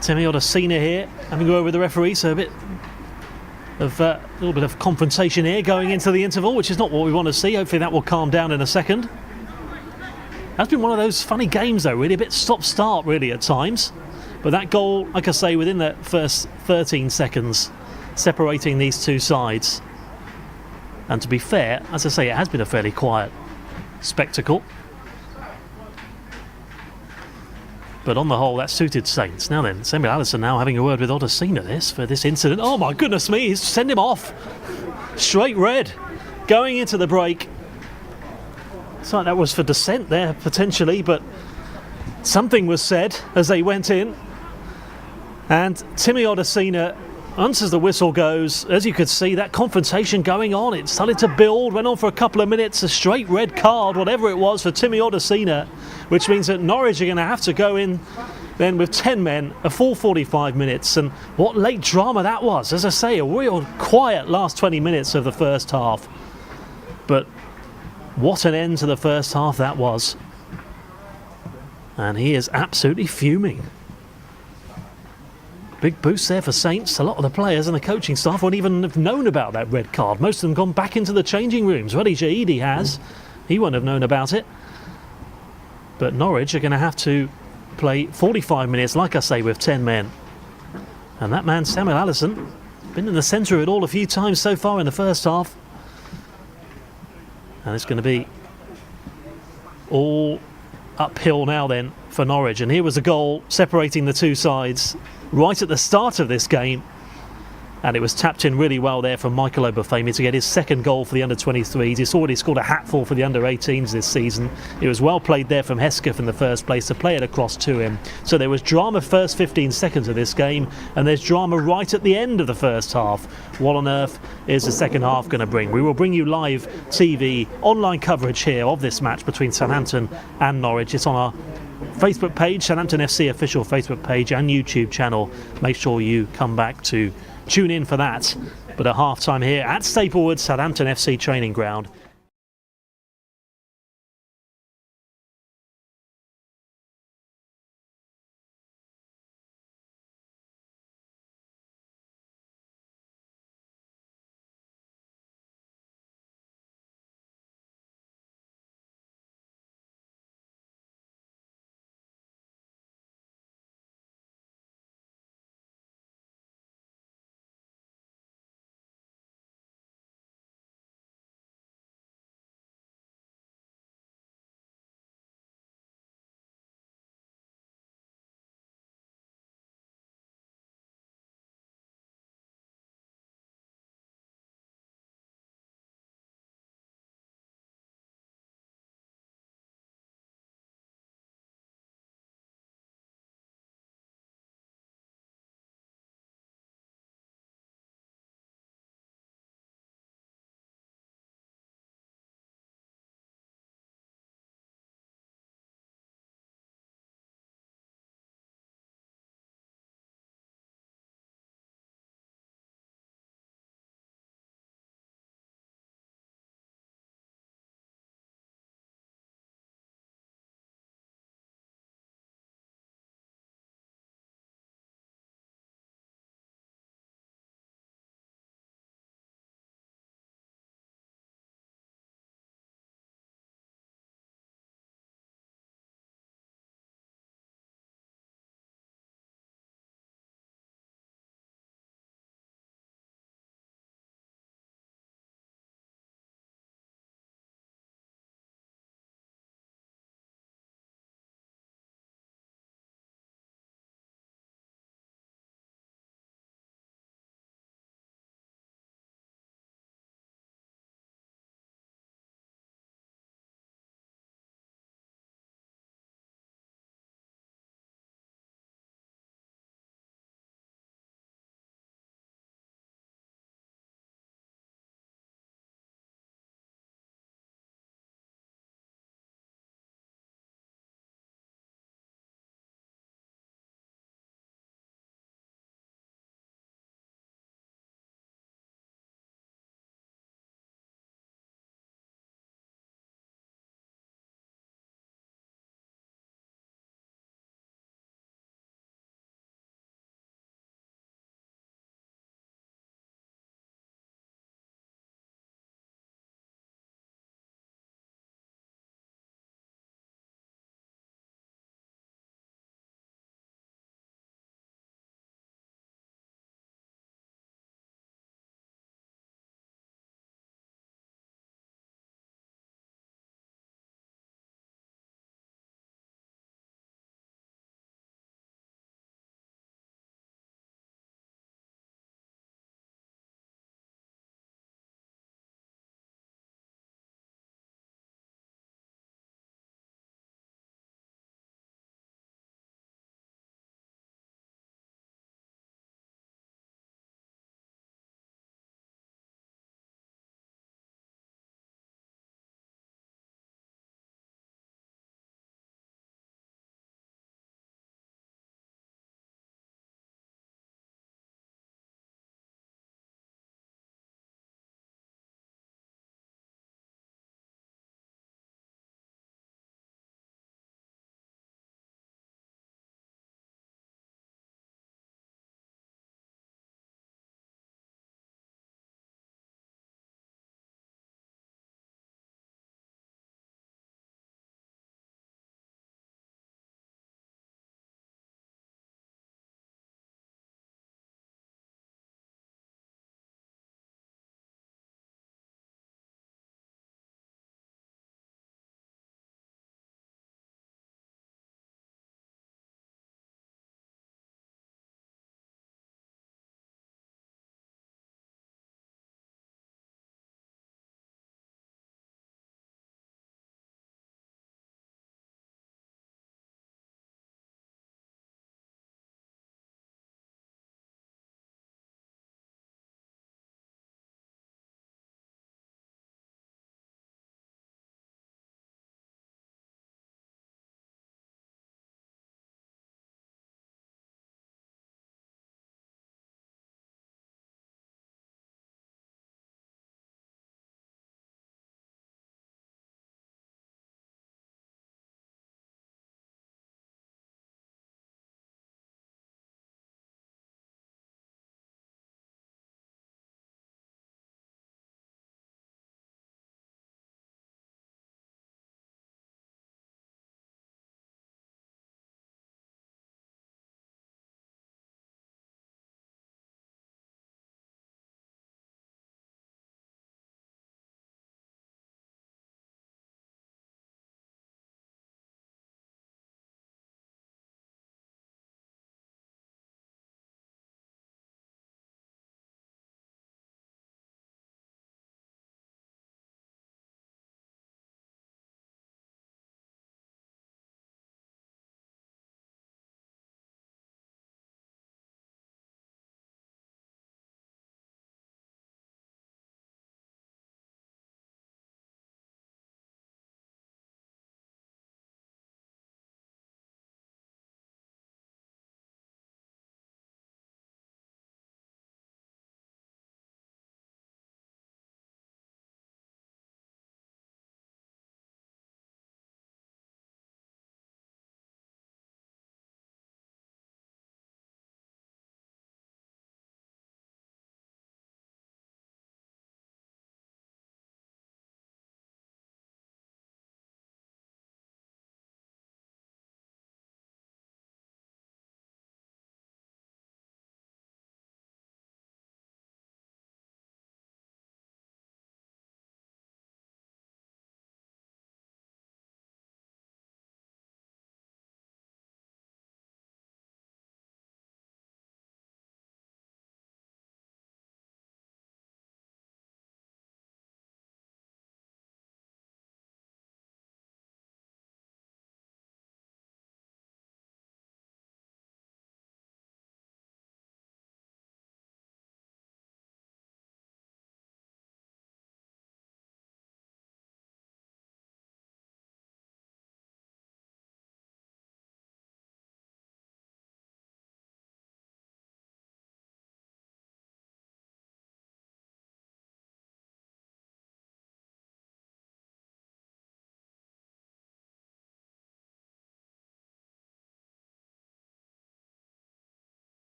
Timmy Odesina here having to go over with the referee, so a little bit of confrontation here going into the interval, which is not what we want to see. Hopefully that will calm down in a second. That's been one of those funny games though, really a bit stop-start really at times. But that goal, like I say, within the first 13 seconds, separating these two sides. And to be fair, as I say, it has been a fairly quiet spectacle. But on the whole, that suited Saints. Now then, Samuel Allison now having a word with Odesina for this incident. Oh my goodness me, he's send him off. Straight red. Going into the break. It's like that was for dissent there, potentially, but something was said as they went in. And Timmy Odesina, once as the whistle goes, as you could see, that confrontation going on. It started to build, went on for a couple of minutes, a straight red card, whatever it was, for Timmy Odesina, which means that Norwich are going to have to go in then with 10 men, a full 45 minutes. And what late drama that was. As I say, a real quiet last 20 minutes of the first half. But what an end to the first half that was. And he is absolutely fuming. Big boost there for Saints. A lot of the players and the coaching staff won't even have known about that red card. Most of them gone back into the changing rooms. Ruddy Jaidi has. He won't have known about it. But Norwich are going to have to play 45 minutes, like I say, with 10 men. And that man, Samuel Allison, been in the centre of it all a few times so far in the first half. And it's going to be all uphill now then for Norwich. And here was a goal separating the two sides right at the start of this game. And it was tapped in really well there from Michael Obafemi to get his second goal for the under-23s. He's already scored a hatful for the under-18s this season. It was well played there from Hesketh in the first place to play it across to him. So there was drama first 15 seconds of this game, and there's drama right at the end of the first half. What on earth is the second half going to bring? We will bring you live TV, online coverage here of this match between Southampton and Norwich. It's on our Facebook page, Southampton FC official Facebook page and YouTube channel. Make sure you come back to tune in for that. But at half time here at Staplewood, Southampton FC training ground.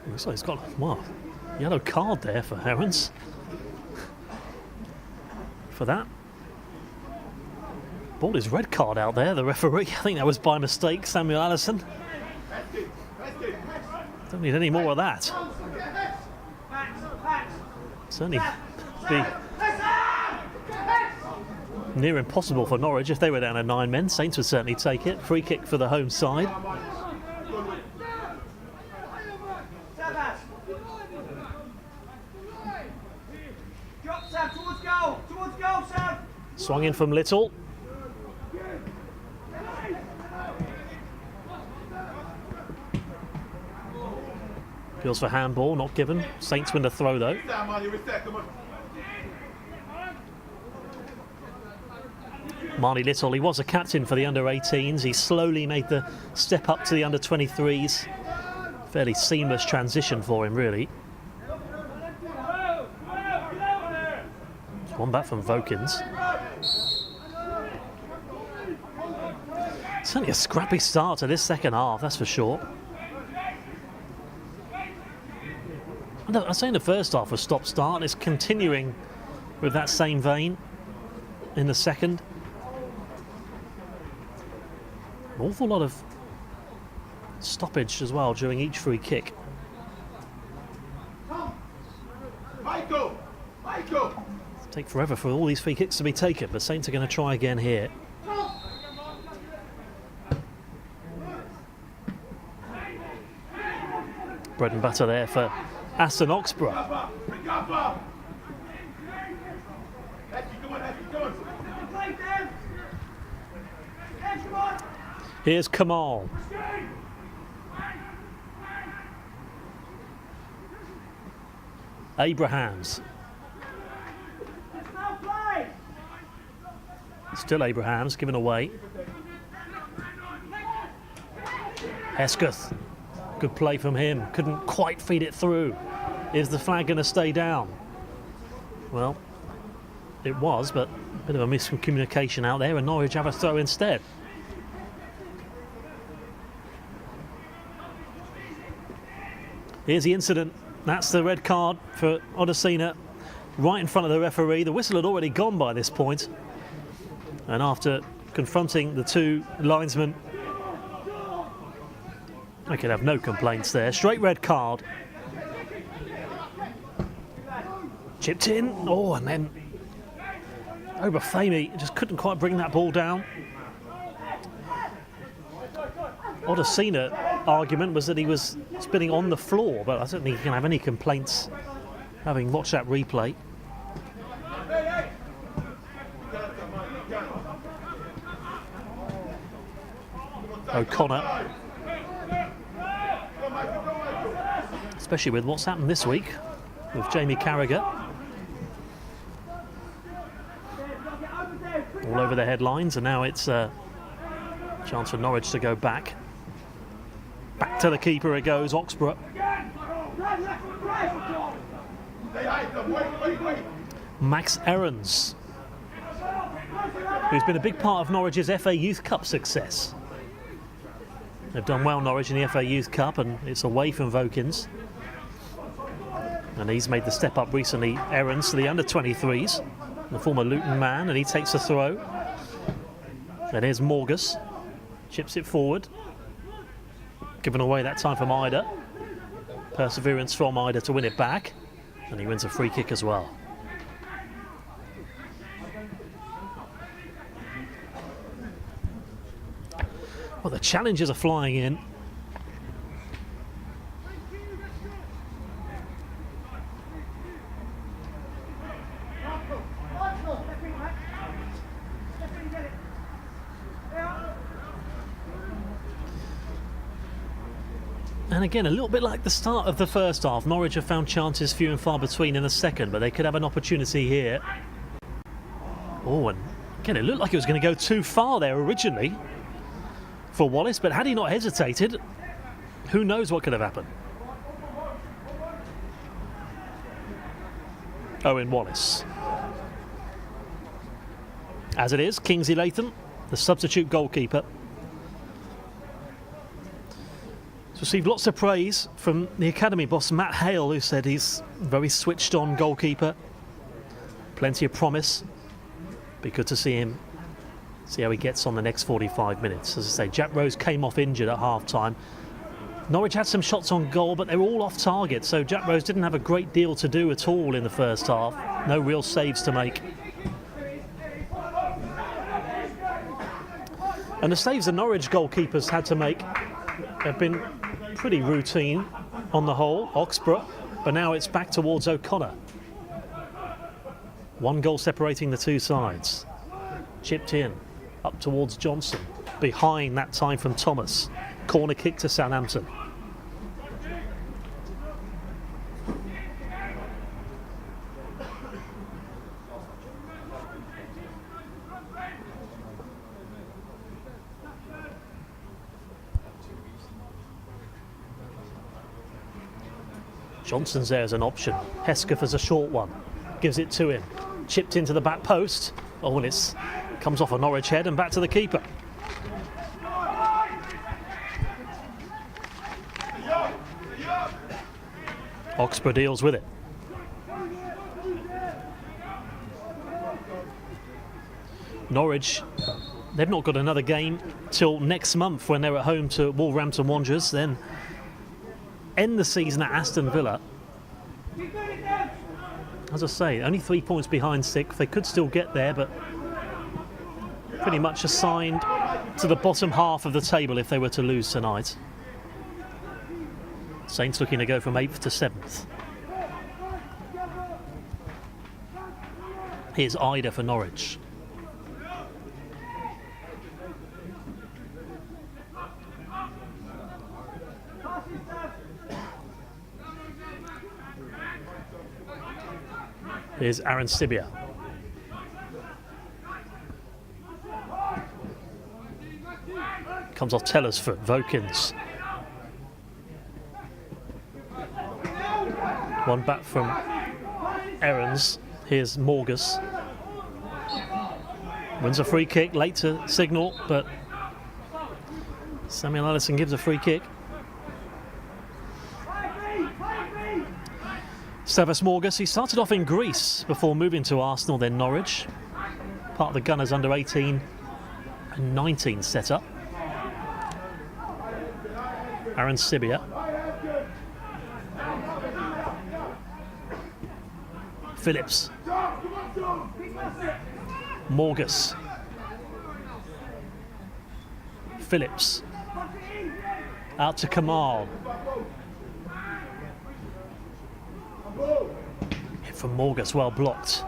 Looks like he's got, well, yellow card there for Herons. For that. Ball his red card out there, the referee. I think that was by mistake, Samuel Allison. Don't need any more of that. Certainly be near impossible for Norwich if they were down to 9 men. Saints would certainly take it. Free kick for the home side. Swung in from Little. Appeals for handball, not given. Saints win the throw though. Marnie Little, he was a captain for the under-18s. He slowly made the step up to the under-23s. Fairly seamless transition for him, really. One back from Vokins. Certainly a scrappy start to this second half, that's for sure. I was saying the first half was stop-start, and it's continuing with that same vein in the second. An awful lot of stoppage as well during each free kick. Michael! Michael! It'll take forever for all these free kicks to be taken, but Saints are going to try again here. Bread and butter there for Aston Oxborough. Here's Kamal. Abrahams. Still Abrahams, given away. Hesketh. Good play from him. Couldn't quite feed it through. Is the flag going to stay down? Well, it was, but a bit of a miscommunication out there, and Norwich have a throw instead. Here's the incident. That's the red card for Odesina, right in front of the referee. The whistle had already gone by this point. And after confronting the two linesmen, I could have no complaints there. Straight red card. Chipped in. Oh, and then Obafemi just couldn't quite bring that ball down. Odesina argument was that he was spinning on the floor, but I don't think he can have any complaints having watched that replay. O'Connor, especially with what's happened this week with Jamie Carragher all over the headlines, and now it's a chance for Norwich to go back. Back to the keeper it goes, Oxborough. Max Aarons, who's been a big part of Norwich's FA Youth Cup success. They've done well, Norwich, in the FA Youth Cup, and it's away from Vokins. And he's made the step up recently, Aarons, to the under-23s, the former Luton man, and he takes the throw. And here's Morgus, chips it forward. Given away that time from Ida. Perseverance from Ida to win it back. And he wins a free kick as well. Well, the challenges are flying in. And again, a little bit like the start of the first half, Norwich have found chances few and far between in the second, but they could have an opportunity here. Oh, and again, it looked like it was going to go too far there originally for Wallace, but had he not hesitated, who knows what could have happened. Owen Wallace. As it is, Kingsley Latham, the substitute goalkeeper. This Received lots of praise from the academy boss Matt Hale, who said he's a very switched on goalkeeper. Plenty of promise. Be good to see him, see how he gets on the next 45 minutes. As I say, Jack Rose came off injured at half-time. Norwich had some shots on goal, but they were all off target, so Jack Rose didn't have a great deal to do at all in the first half. No real saves to make. And the saves the Norwich goalkeepers had to make have been pretty routine on the whole, Oxborough, but now it's back towards O'Connor. One goal separating the two sides. Chipped in, up towards Johnson. Behind that time from Thomas. Corner kick to Southampton. Johnson's there as an option. Hesketh as a short one. Gives it to him. Chipped into the back post. Oh, and it comes off a Norwich head and back to the keeper. Oxborough deals with it. Norwich, they've not got another game till next month when they're at home to Wolverhampton Wanderers, then end the season at Aston Villa. As I say, only 3 points behind 6th. They could still get there, but pretty much assigned to the bottom half of the table if they were to lose tonight. Saints looking to go from 8th to 7th. Here's Ida for Norwich. Here's Aaron Sibia. Comes off Teller's foot, Vokins. One back from Aarons. Here's Morgus. Wins a free kick, late to signal, but Samuel Allison gives a free kick. Stavros Morgus, he started off in Greece before moving to Arsenal, then Norwich. Part of the Gunners under 18 and 19 setup. Aaron Sibia. Phillips. Morgus. Phillips. Out to Kamal. Hit from Morgus, well blocked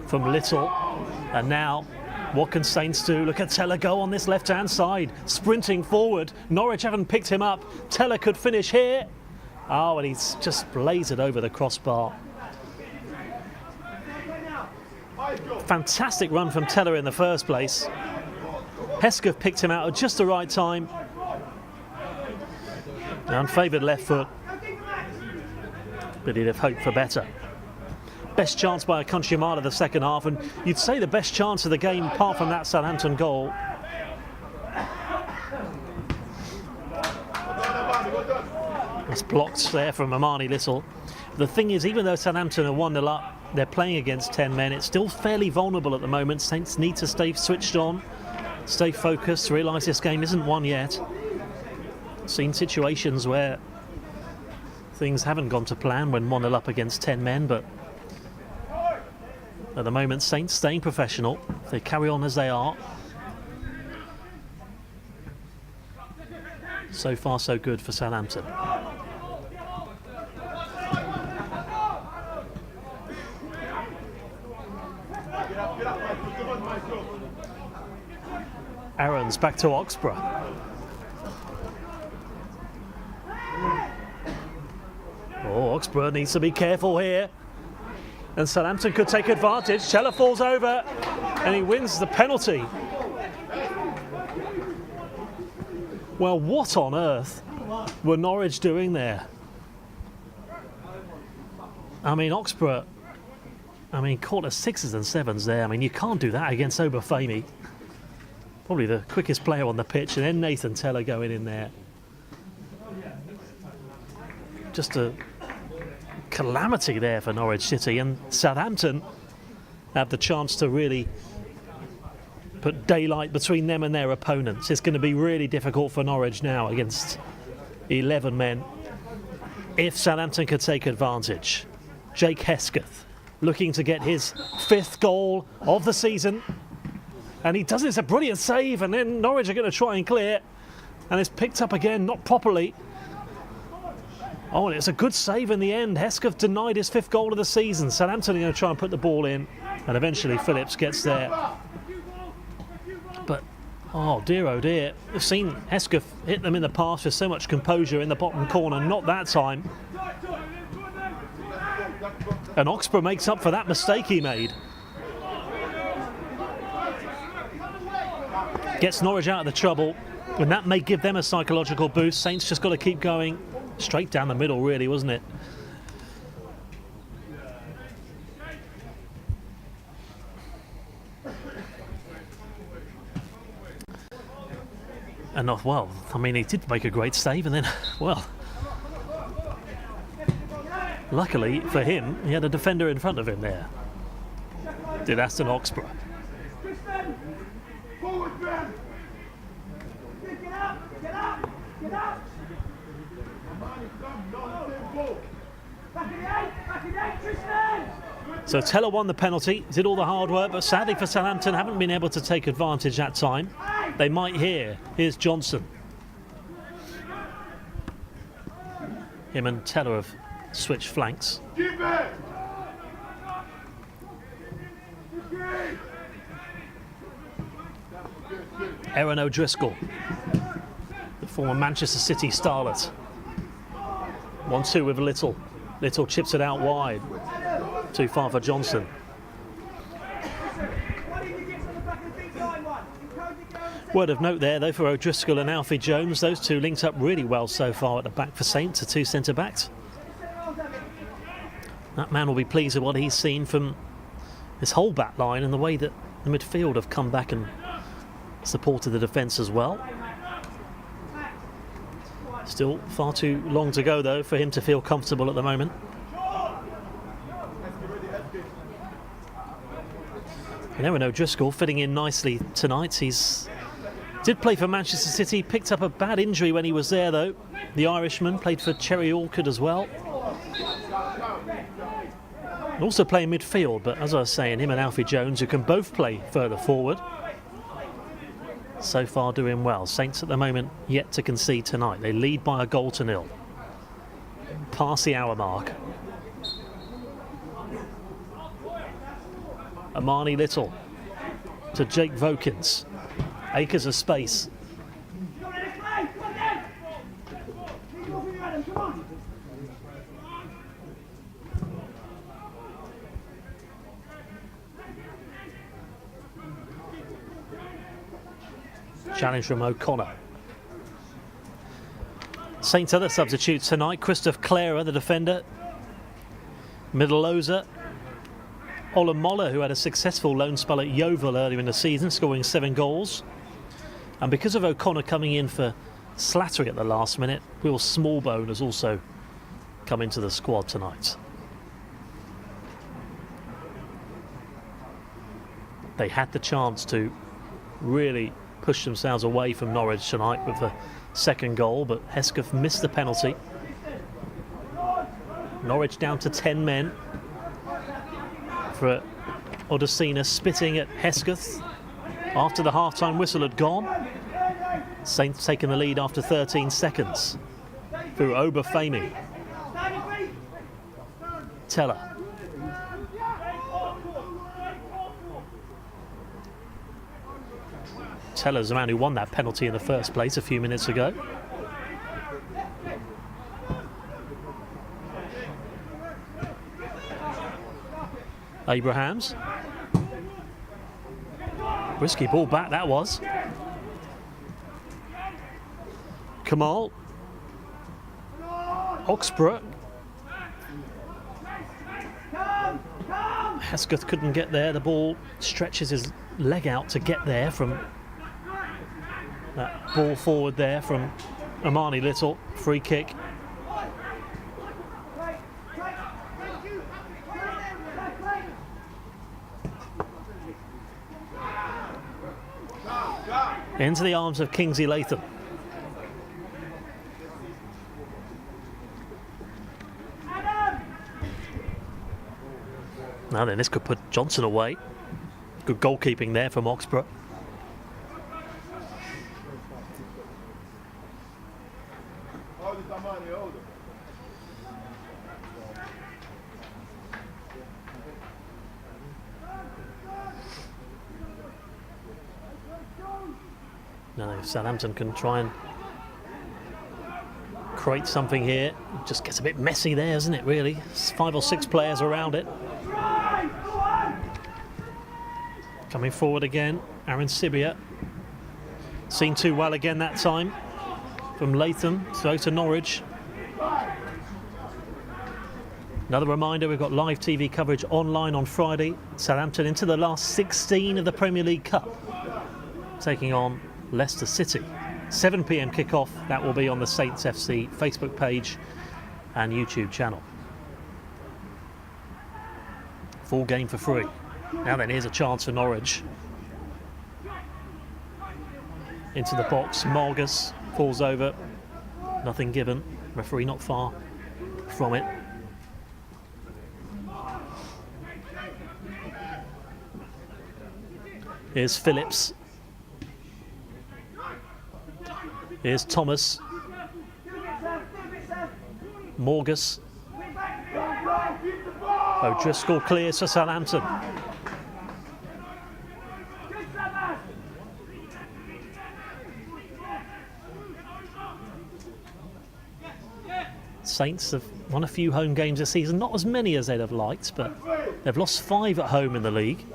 from Little. And now, what can Saints do? Look at Teller go on this left-hand side, sprinting forward. Norwich haven't picked him up. Teller could finish here. Oh, and he's just blazed over the crossbar. Fantastic run from Teller in the first place. Hesketh picked him out at just the right time. Unfavoured left foot. But he'd have hoped for better. Best chance by a country mile of the second half, and you'd say the best chance of the game apart from that Southampton goal. That's blocked there from Amani Little. The thing is, even though Southampton are 1-0 up, they're playing against 10 men. It's still fairly vulnerable at the moment. Saints need to stay switched on, stay focused, realise this game isn't won yet. Seen situations where things haven't gone to plan when 1-0 up against 10 men, but at the moment, Saints staying professional. If they carry on as they are. So far, so good for Southampton. Aaron's back to Oxborough. Oh, Oxborough needs to be careful here. And Southampton could take advantage. Teller falls over and he wins the penalty. Well, what on earth were Norwich doing there? I mean, Oxborough, caught us 6s and 7s there. I mean, you can't do that against Obafemi. Probably the quickest player on the pitch, and then Nathan Teller going in there. just a calamity there for Norwich City, and Southampton have the chance to really put daylight between them and their opponents. It's going to be really difficult for Norwich now against 11 men if Southampton could take advantage. Jake Hesketh looking to get his 5th goal of the season, and he does it. It's a brilliant save, and then Norwich are going to try and clear, and it's picked up again, not properly. Oh, and it's a good save in the end. Hesketh denied his 5th goal of the season. Southampton are going to try and put the ball in, and eventually Phillips gets there. But, oh dear, we've seen Hesketh hit them in the past with so much composure in the bottom corner. Not that time. And Oxborough makes up for that mistake he made. Gets Norwich out of the trouble, and that may give them a psychological boost. Saints just got to keep going. Straight down the middle, really, wasn't it? And not well. I mean, he did make a great save, and then, well, luckily for him, he had a defender in front of him there. Did Aston Oxborough. Forward, Ben! Get up! Get up! Get up! So Teller won the penalty, did all the hard work, but sadly for Southampton, haven't been able to take advantage that time. They might here. Here's Johnson. Him and Teller have switched flanks. Aaron O'Driscoll, the former Manchester City starlet. 1-2 with Little. Little chips it out wide. Too far for Johnson. Word of note there, though, for O'Driscoll and Alfie Jones. Those two linked up really well so far at the back for Saints, the 2 centre-backs. That man will be pleased with what he's seen from this whole back line and the way that the midfield have come back and supported the defence as well. Still far too long to go, though, for him to feel comfortable at the moment. And Aaron O'Driscoll fitting in nicely tonight. He's did play for Manchester City, picked up a bad injury when he was there, though. The Irishman played for Cherry Orchard as well. Also playing midfield, but as I was saying, him and Alfie Jones, who can both play further forward, so far doing well. Saints at the moment yet to concede tonight. They lead by a 1-0. Past the hour mark. Amani Little to Jake Vokins. Acres of space. Challenge from O'Connor. Saints' other substitutes tonight: Christoph Clara, the defender, Middleoza, Olamola, who had a successful loan spell at Yeovil earlier in the season, scoring 7 goals. And because of O'Connor coming in for Slattery at the last minute, Will Smallbone has also come into the squad tonight. They had the chance to really push themselves away from Norwich tonight with the 2nd goal, but Hesketh missed the penalty. Norwich down to 10 men for Odesina spitting at Hesketh after the half-time whistle had gone. Saints taking the lead after 13 seconds through Obafemi. Teller. Teller's the man who won that penalty in the first place a few minutes ago. Abrahams. Risky ball back, that was. Kamal. Oxborough. Hesketh couldn't get there. The ball stretches his leg out to get there from that ball forward there from Amani Little. Free kick. Into the arms of Kingsley Latham. Now then, this could put Johnson away. Good goalkeeping there from Oxborough. Now if Southampton can try and create something here. It just gets a bit messy there, isn't it, really? It's 5 or 6 players around it. Coming forward again, Aaron Sibia. Seen too well again that time. From Latham, so to Norwich. Another reminder, we've got live TV coverage online on Friday. Southampton into the last 16 of the Premier League Cup, taking on Leicester City. 7 p.m. kickoff, that will be on the Saints FC Facebook page and YouTube channel. Full game for free. Now then, here's a chance for Norwich. Into the box, Margus falls over. Nothing given. Referee not far from it. Here's Phillips. Here's Thomas. Margus. O'Driscoll clears for Southampton. Saints have won a few home games this season, not as many as they'd have liked, but they've lost 5 at home in the league.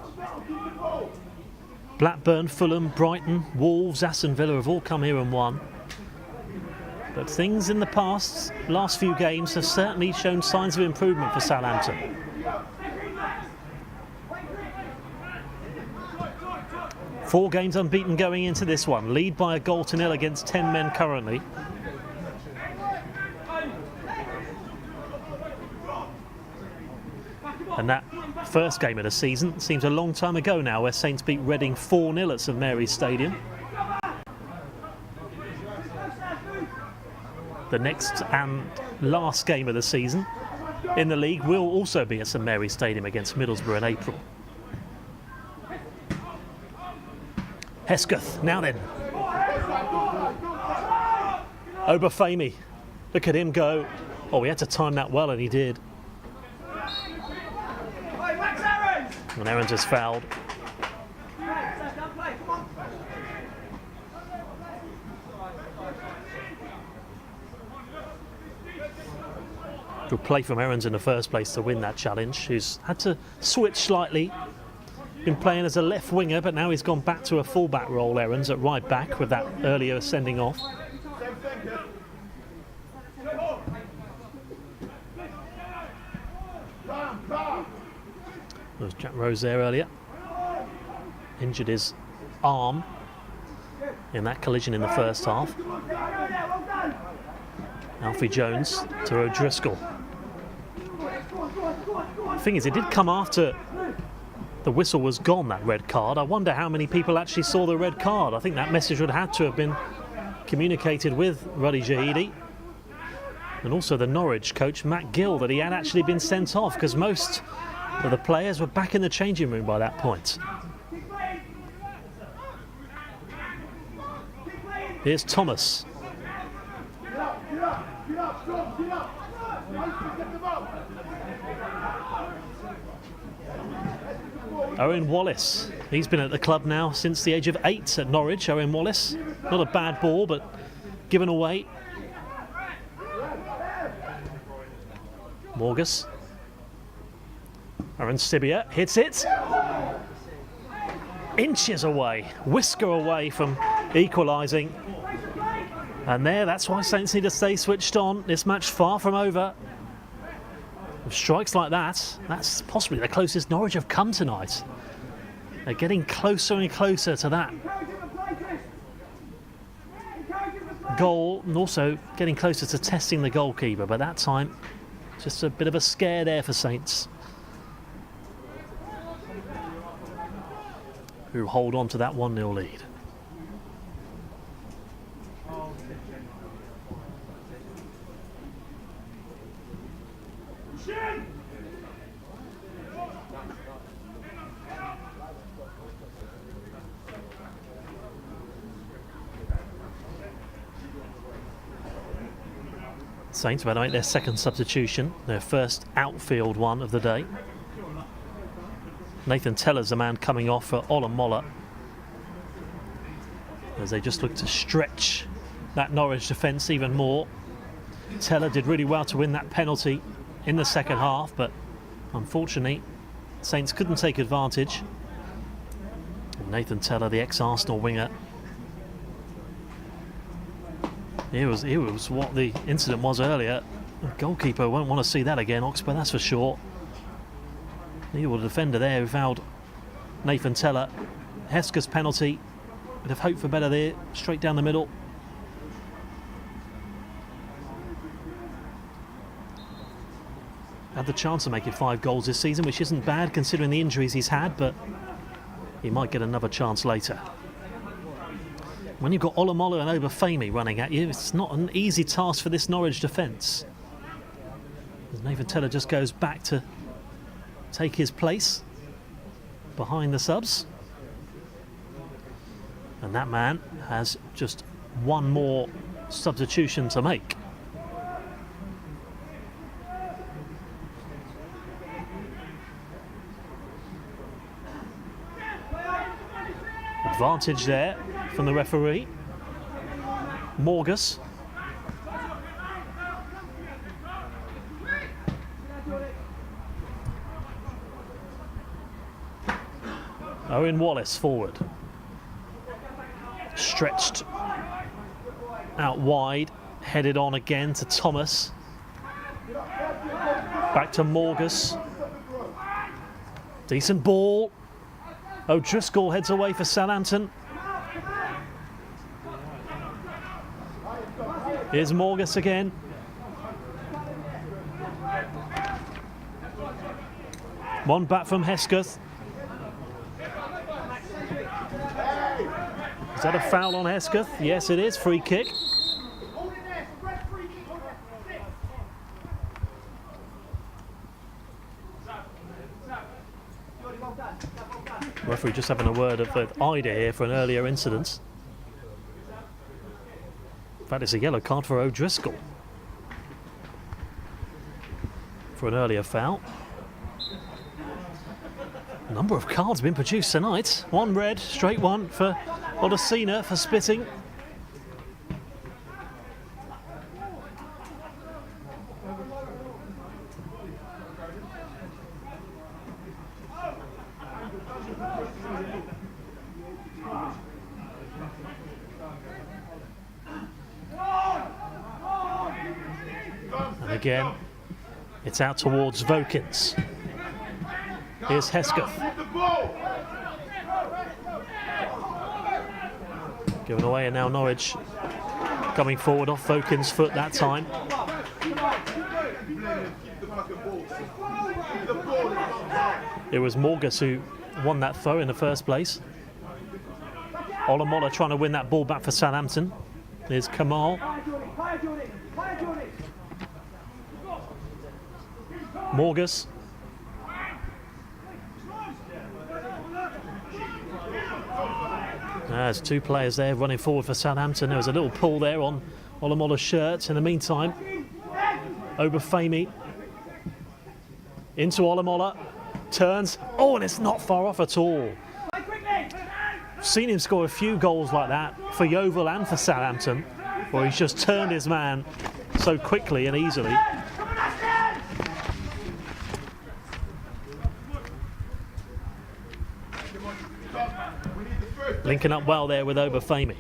Blackburn, Fulham, Brighton, Wolves, Aston Villa have all come here and won. But things in the last few games have certainly shown signs of improvement for Southampton. Four games unbeaten going into this one. Lead by a 1-0 against 10 men currently. And that first game of the season seems a long time ago now, where Saints beat Reading 4-0 at St Mary's Stadium. The next and last game of the season in the league will also be at St Mary's Stadium against Middlesbrough in April. Hesketh, now then. Obafemi, look at him go. Oh, he had to time that well, and he did. And Aaron's just fouled. Good play from Aarons in the first place to win that challenge, who's had to switch slightly. Been playing as a left winger, but now he's gone back to a full-back role, Aarons, at right back with that earlier sending off. There was Jack Rose there earlier. Injured his arm in that collision in the first half. Alfie Jones to O'Driscoll. The thing is, it did come after the whistle was gone, that red card. I wonder how many people actually saw the red card. I think that message would have had to have been communicated with Ruddy Jahidi and also the Norwich coach, Matt Gill, that he had actually been sent off, because most of the players were back in the changing room by that point. Here's Thomas. Owen Wallace, he's been at the club now since the age of 8 at Norwich. Owen Wallace, not a bad ball, but given away. Margus. Aaron Sibia hits it. Inches away, whisker away from equalising. And that's why Saints need to stay switched on. This match far from over. With strikes like that, that's possibly the closest Norwich have come tonight. They're getting closer and closer to that goal, and also getting closer to testing the goalkeeper. But that time, just a bit of a scare there for Saints, who hold on to that 1-0 lead. Saints about to make their second substitution, their first outfield one of the day. Nathan Teller's the man coming off for Olamola, as they just look to stretch that Norwich defence even more. Teller did really well to win that penalty in the second half, but unfortunately Saints couldn't take advantage. And Nathan Teller, the ex-Arsenal winger, Here was what the incident was earlier. The goalkeeper won't want to see that again, Oxford, that's for sure. Neither will the defender there who fouled Nathan Teller. Hesketh's penalty, bit of hope for better there, straight down the middle. Had the chance to make it 5 goals this season, which isn't bad considering the injuries he's had, but he might get another chance later. When you've got Olamola and Obafemi running at you, it's not an easy task for this Norwich defence. As Nathan Teller just goes back to take his place behind the subs. And that man has just one more substitution to make. Advantage there from the referee. Morgus. Owen Wallace forward. Stretched out wide, headed on again to Thomas. Back to Morgus. Decent ball. O'Driscoll heads away for Southampton. Here's Morgus again. One back from Hesketh. Is that a foul on Hesketh? Yes, it is. Free kick. Referee just having a word of Ida here for an earlier incident. In fact, it's a yellow card for O'Driscoll for an earlier foul. A number of cards been produced tonight. One red, straight one for Odesina for spitting. And again, it's out towards Vokins. Here's Hesketh. Given away, and now Norwich coming forward off Vokins' foot that time. It was Morgus who won that throw in the first place. Olamola trying to win that ball back for Southampton. There's Kamal. Morgus. There's 2 players there running forward for Southampton. There was a little pull there on Olamola's shirt. In the meantime, Obafemi into Olamola. Turns. Oh, and it's not far off at all. Seen him score a few goals like that for Yeovil and for Southampton, where he's just turned his man so quickly and easily. Linking up well there with Obafemi.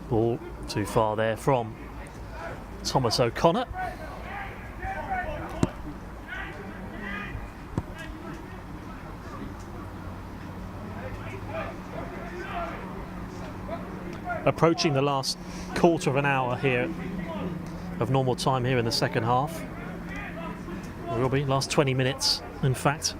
Ball too far there from Thomas O'Connor. Approaching the last quarter of an hour here of normal time here in the second half. It will be last 20 minutes, in fact.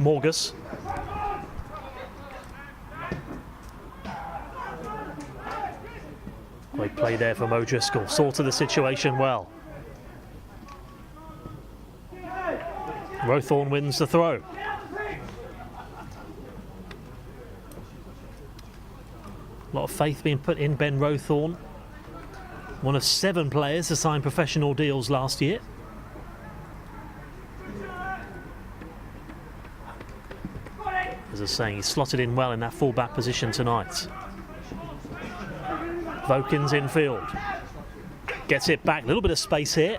Morgus. Great play there from O'Driscoll, sorted the situation well. Rowthorne wins the throw. A lot of faith being put in Ben Rowthorne, one of 7 players to sign professional deals last year. As I was saying, he slotted in well in that full-back position tonight. Vokins infield. Gets it back, a little bit of space here.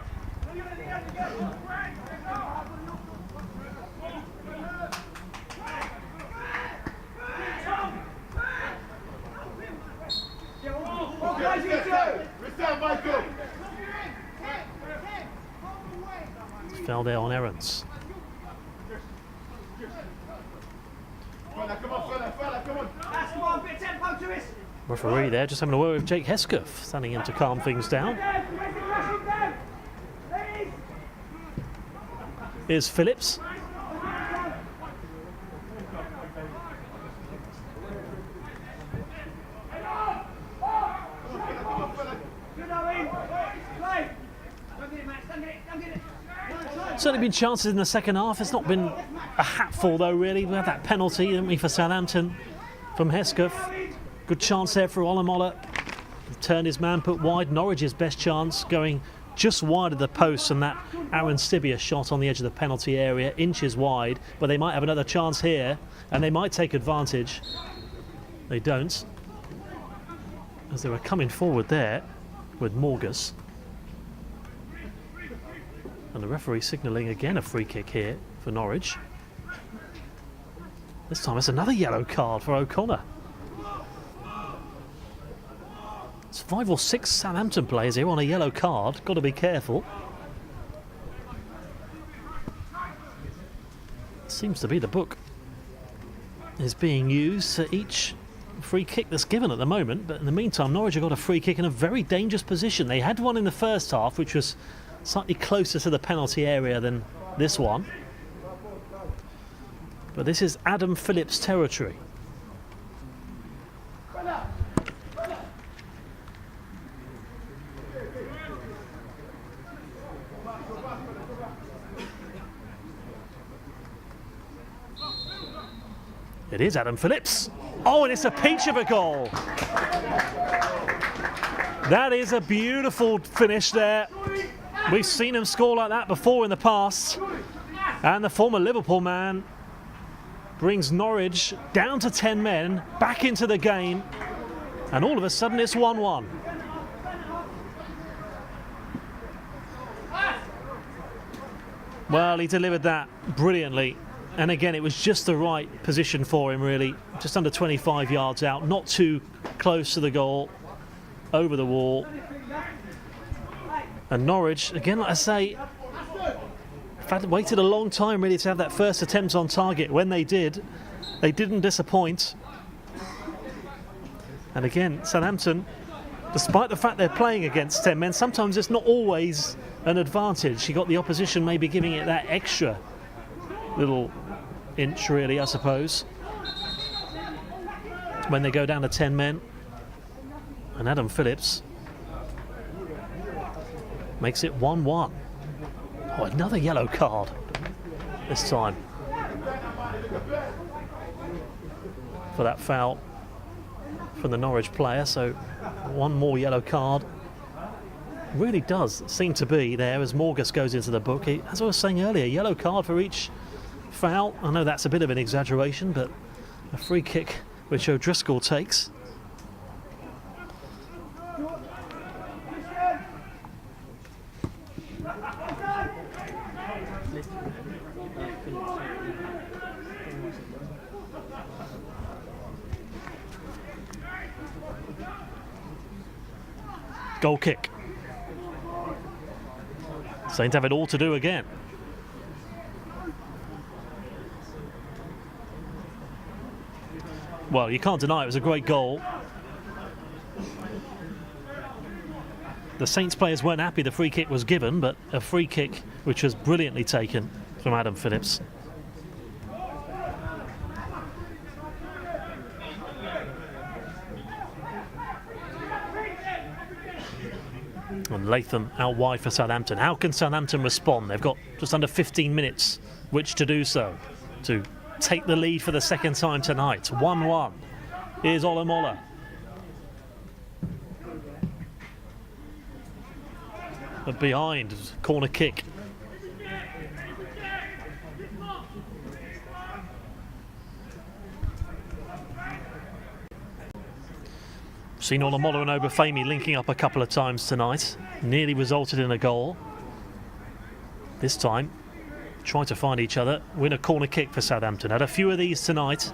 Fell there on errands. Referee there just having a word with Jake Hesketh, standing in to calm things down. Here's Phillips. Certainly been chances in the second half. It's not been a hatful though, really. We had that penalty, didn't we, for Southampton from Hesketh. Good chance there for Olamola. Turned his man, put wide. Norwich's best chance going just wide of the post, and that Aaron Sibia shot on the edge of the penalty area, inches wide. But they might have another chance here, and they might take advantage. They don't, as they were coming forward there with Morgus. And the referee signalling again a free kick here for Norwich. This time it's another yellow card for O'Connor. It's 5 or 6 Southampton players here on a yellow card. Got to be careful. Seems to be the book is being used for each free kick that's given at the moment. But in the meantime, Norwich have got a free kick in a very dangerous position. They had one in the first half, which was slightly closer to the penalty area than this one. But this is Adam Phillips territory. It is Adam Phillips. Oh, and it's a peach of a goal. That is a beautiful finish there. We've seen him score like that before in the past. And the former Liverpool man brings Norwich down to 10 men, back into the game. And all of a sudden it's 1-1. Well, he delivered that brilliantly. And again, it was just the right position for him, really. Just under 25 yards out, not too close to the goal, over the wall. And Norwich, again, like I say, in fact, waited a long time really to have that first attempt on target. When they did, they didn't disappoint. And again, Southampton, despite the fact they're playing against 10 men, sometimes it's not always an advantage. You got the opposition maybe giving it that extra little inch, really, I suppose, when they go down to 10 men. And Adam Phillips makes it 1-1. Oh, another yellow card this time for that foul from the Norwich player. So one more yellow card. Really does seem to be there as Morgus goes into the book. As I was saying earlier, yellow card for each foul. I know that's a bit of an exaggeration, but a free kick which O'Driscoll takes. Goal kick. Saints have it all to do again. Well, you can't deny it was a great goal. The Saints players weren't happy the free kick was given, but a free kick which was brilliantly taken from Adam Phillips. And Latham out wide for Southampton. How can Southampton respond? They've got just under 15 minutes which to do so, to take the lead for the second time tonight. 1-1. Here's Olamola. But behind, corner kick. Seen Olamola and Obafemi linking up a couple of times tonight. Nearly resulted in a goal. This time, trying to find each other. Win a corner kick for Southampton. Had a few of these tonight.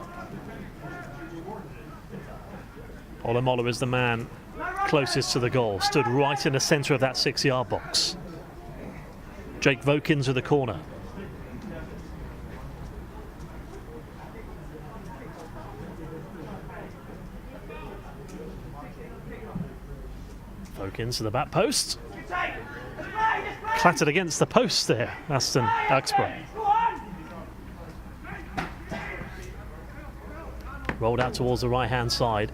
Olamola is the man closest to the goal. Stood right in the centre of that 6-yard box. Jake Vokins with the corner. Vokins to the back post. Clattered against the post there, Aston Uxborough. Rolled out towards the right-hand side.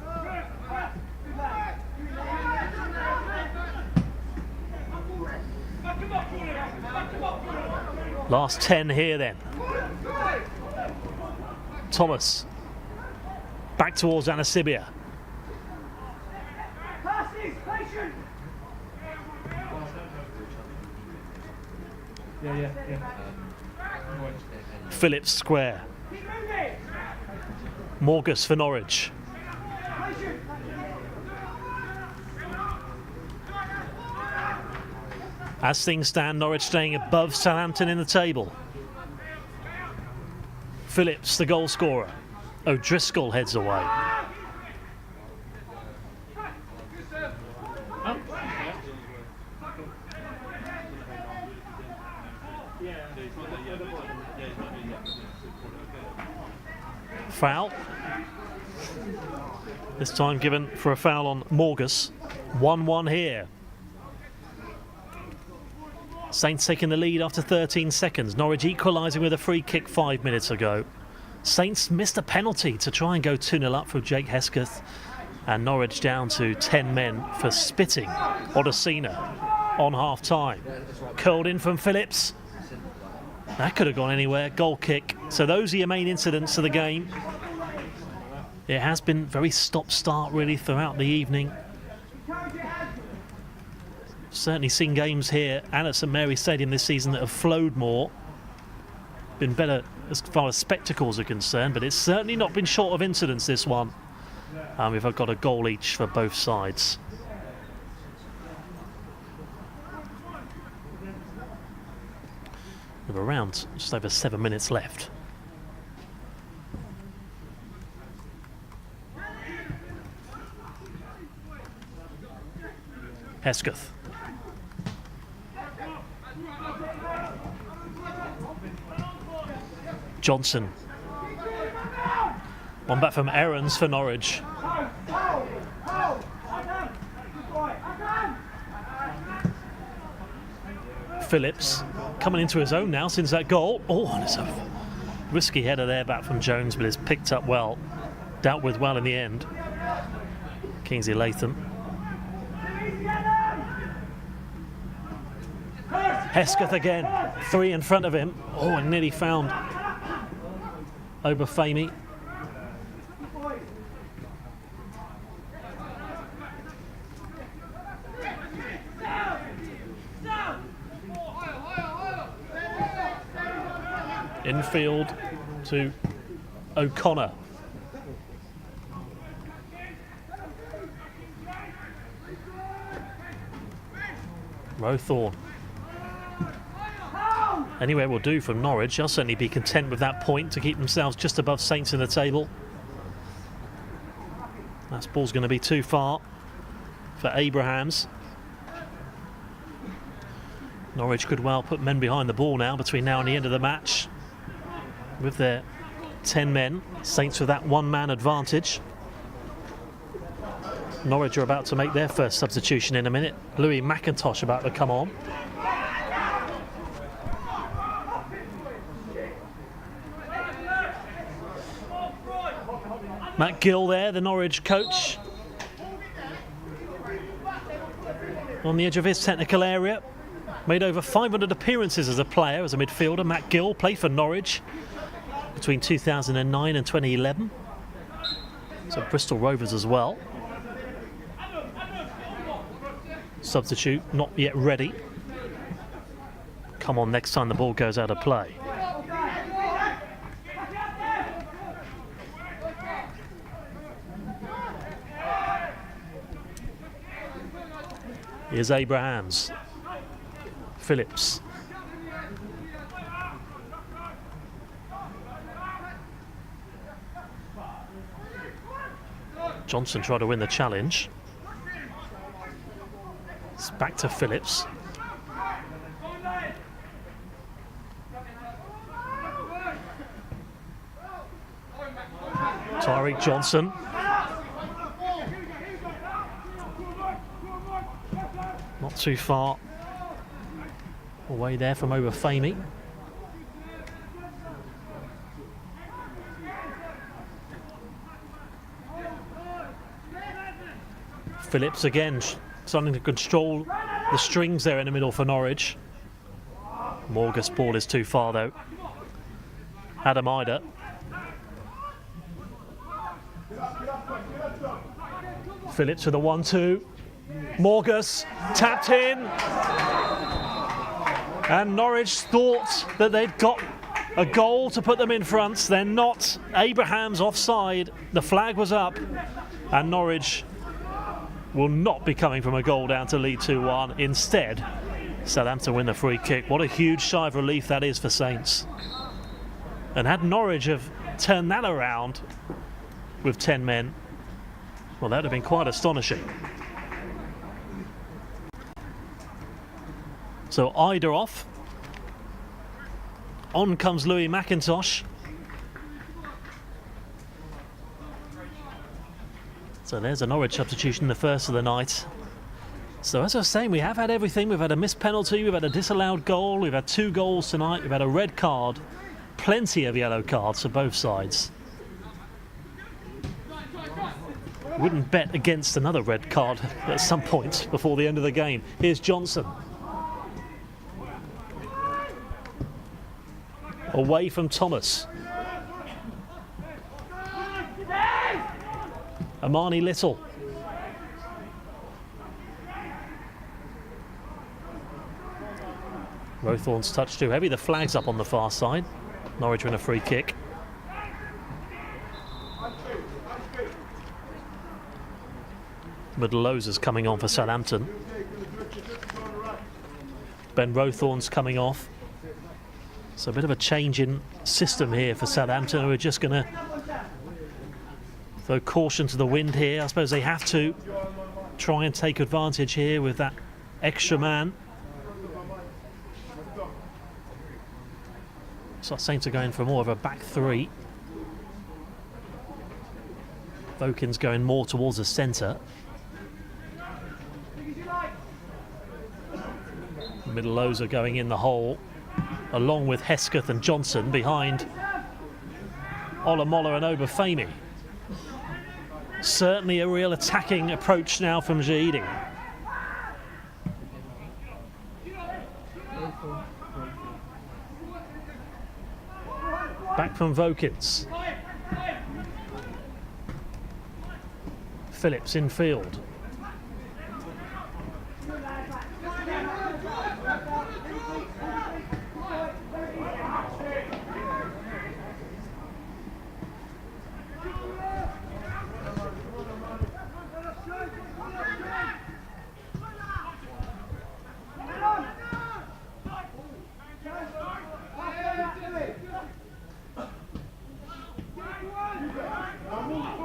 Last 10 here then. Thomas. Back towards Anasibia. Phillips square. Morgus for Norwich. As things stand, Norwich staying above Southampton in the table. Phillips, the goal scorer. O'Driscoll heads away. Foul. This time given for a foul on Morgus. 1-1 here. Saints taking the lead after 13 seconds. Norwich equalising with a free kick 5 minutes ago. Saints missed a penalty to try and go 2-0 up for Jake Hesketh. And Norwich down to 10 men for spitting Odesina on half-time. Curled in from Phillips. That could have gone anywhere. Goal kick. So those are your main incidents of the game. It has been very stop-start really throughout the evening. Certainly seen games here and at St Mary's Stadium this season that have flowed more. Been better as far as spectacles are concerned, but it's certainly not been short of incidents, this one. We've got a goal each for both sides. With around just over 7 minutes left. Hesketh. Johnson. One back from Aarons for Norwich. Phillips coming into his own now since that goal. Oh, and it's a risky header there back from Jones, but it's picked up well. Dealt with well in the end. Kingsley Latham. Hesketh again. 3 in front of him. Oh, and nearly found Obafemi. Infield to O'Connor. Rowthorne. Anywhere will do from Norwich. They'll certainly be content with that point to keep themselves just above Saints in the table. That ball's going to be too far for Abrahams. Norwich could well put men behind the ball now between now and the end of the match. With their 10 men, Saints with that one-man advantage. Norwich are about to make their first substitution in a minute. Louis McIntosh about to come on. Matt Gill there, the Norwich coach. on the edge of his technical area. Made over 500 appearances as a player, as a midfielder. Matt Gill played for Norwich between 2009 and 2011. So Bristol Rovers as well. Substitute, not yet ready. Come on next time the ball goes out of play. Here's Abrahams. Phillips. Johnson tried to win the challenge. It's back to Phillips. Tyreek Johnson. Not too far away there from Obafemi. Phillips again starting to control the strings there in the middle for Norwich. Morgus' ball is too far though. Adam Ida. Phillips with a 1-2. Morgus tapped in. And Norwich thought that they'd got a goal to put them in front. They're not. Abraham's offside. The flag was up. And Norwich will not be coming from a goal down to lead 2-1. Instead, Southampton win the free kick. What a huge sigh of relief that is for Saints. And had Norwich have turned that around with 10 men, well, that would have been quite astonishing. So Ida off. On comes Louis McIntosh. So there's a Norwich substitution, the first of the night. So as I was saying, we have had everything. We've had a missed penalty, we've had a disallowed goal, we've had 2 goals tonight, we've had a red card, plenty of yellow cards for both sides. Wouldn't bet against another red card at some point before the end of the game. Here's Johnson. Away from Thomas. Amani Little. Rowthorne's touch too heavy. The flag's up on the far side. Norwich win a free kick. Middle-Lozer's coming on for Southampton. Ben Rowthorne's coming off. So a bit of a change in system here for Southampton. We're just going to throw caution to the wind here. I suppose they have to try and take advantage here with that extra man. So Saints are going for more of a back three. Vokin's going more towards the centre. Middle-Lozer going in the hole, along with Hesketh and Johnson behind Olamola and Obafemi. Certainly a real attacking approach now from Jaidi. Back from Vokins. Phillips in field.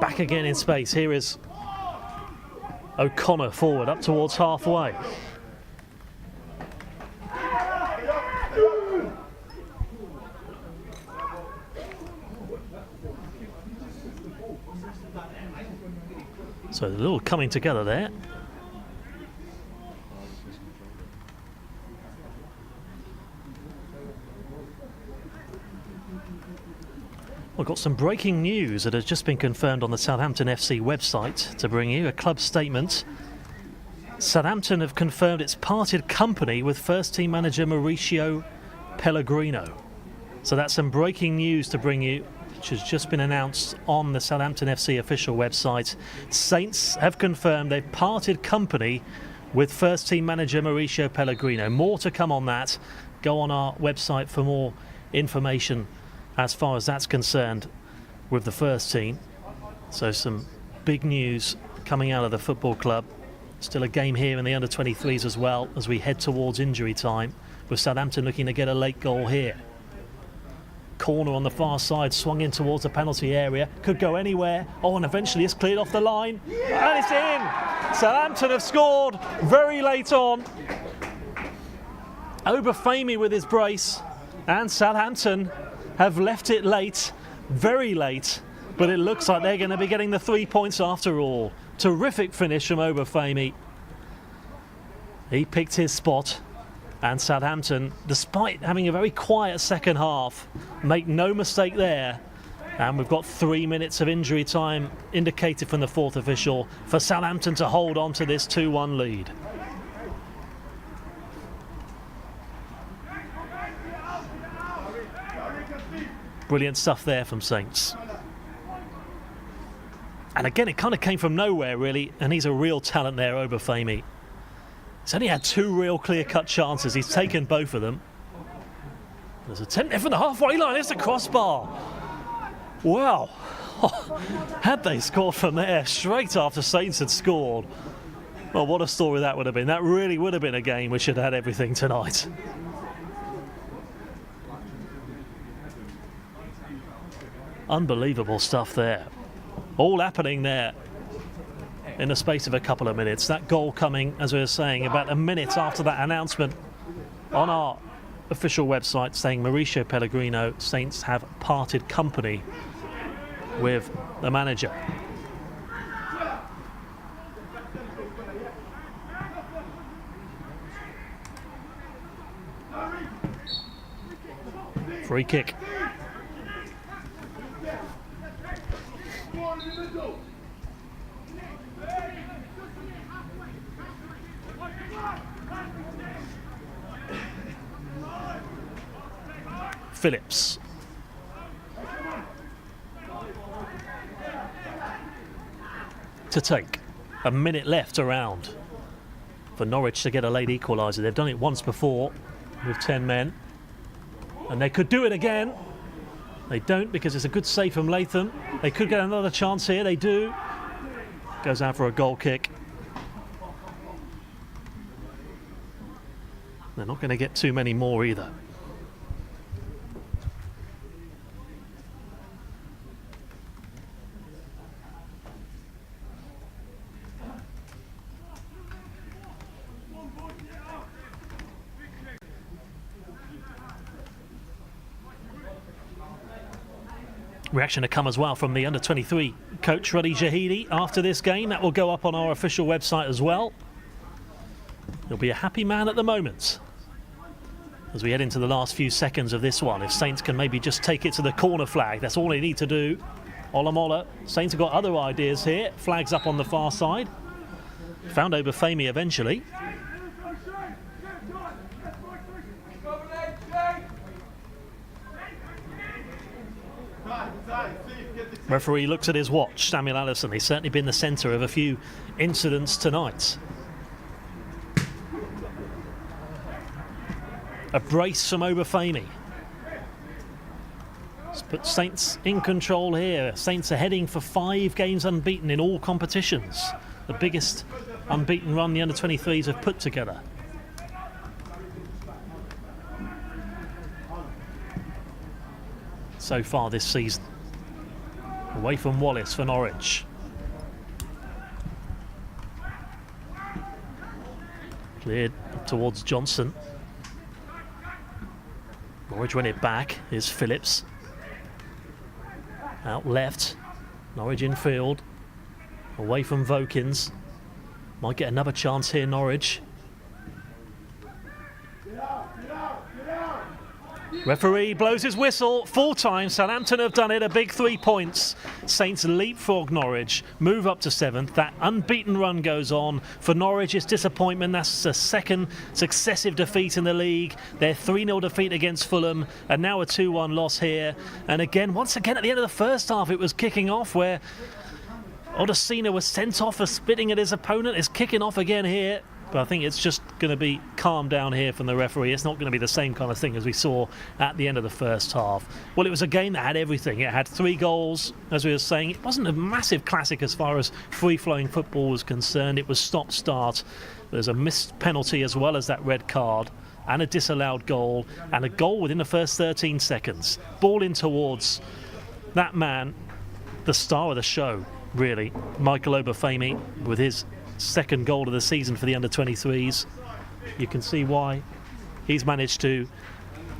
Back again in space. Here is O'Connor forward up towards halfway. So a little coming together there. We've got some breaking news that has just been confirmed on the Southampton FC website to bring you. A club statement Southampton have confirmed it's parted company with first team manager Mauricio Pellegrino. So that's some breaking news to bring you, which has just been announced on the Southampton FC official website. Saints have confirmed they've parted company with first team manager Mauricio Pellegrino. More to come on that. Go on our website for more information as far as that's concerned with the first team. So some big news coming out of the football club. Still a game here in the under-23s as well as we head towards injury time, with Southampton looking to get a late goal here. Corner on the far side, swung in towards the penalty area, could go anywhere. Oh, and eventually it's cleared off the line, and it's in. Southampton have scored very late on. Obafemi with his brace, and Southampton have left it late, very late, but it looks like they're going to be getting the 3 points after all. Terrific finish from Obafemi. He picked his spot, and Southampton, despite having a very quiet second half, make no mistake there. And we've got 3 minutes of injury time indicated from the fourth official for Southampton to hold on to this 2-1 lead. Brilliant stuff there from Saints. And again, it kind of came from nowhere, really, and he's a real talent there, Obafemi. He's only had 2 real clear-cut chances. He's taken both of them. There's a attempt there from the halfway line. It's the crossbar. Wow. Had they scored from there straight after Saints had scored. Well, what a story that would have been. That really would have been a game which had had everything tonight. Unbelievable stuff there. All happening there in the space of a couple of minutes. That goal coming, as we were saying, about a minute after that announcement on our official website saying Mauricio Pellegrino, Saints have parted company with the manager. Free kick. Phillips. To take. A minute left around for Norwich to get a late equaliser. They've done it once before with 10 men. And they could do it again. They don't, because it's a good save from Latham. They could get another chance here. They do. Goes out for a goal kick. They're not going to get too many more either. Reaction to come as well from the under-23 coach Ruddy Jahidi after this game. That will go up on our official website as well. He'll be a happy man at the moment as we head into the last few seconds of this one. If Saints can maybe just take it to the corner flag, that's all they need to do. Olamola, Saints have got other ideas here. Flags up on the far side. Found Obafemi eventually. Referee looks at his watch, Samuel Allison. He's certainly been the centre of a few incidents tonight. A brace from Obafemi. Let's put Saints in control here. Saints are heading for 5 games unbeaten in all competitions. The biggest unbeaten run the under-23s have put together. So far this season. Away from Wallace for Norwich. Cleared towards Johnson. Norwich win it back. Here's Phillips. Out left. Norwich in field. Away from Vokins. Might get another chance here, Norwich. Referee blows his whistle, full time. Southampton have done it, a big 3 points. Saints leapfrog Norwich, move up to 7th. That unbeaten run goes on. For Norwich, it's disappointment. That's a second successive defeat in the league. Their 3-0 defeat against Fulham, and now a 2-1 loss here. And again, once again at the end of the first half, it was kicking off where Odesina was sent off for spitting at his opponent. It's kicking off again here. But I think it's just going to be calm down here from the referee. It's not going to be the same kind of thing as we saw at the end of the first half. Well, it was a game that had everything. It had 3 goals, as we were saying. It wasn't a massive classic as far as free-flowing football was concerned. It was stop-start. There's a missed penalty as well as that red card, and a disallowed goal, and a goal within the first 13 seconds. Ball in towards that man, the star of the show, really, Michael Obafemi, with his second goal of the season for the under-23s. You can see why he's managed to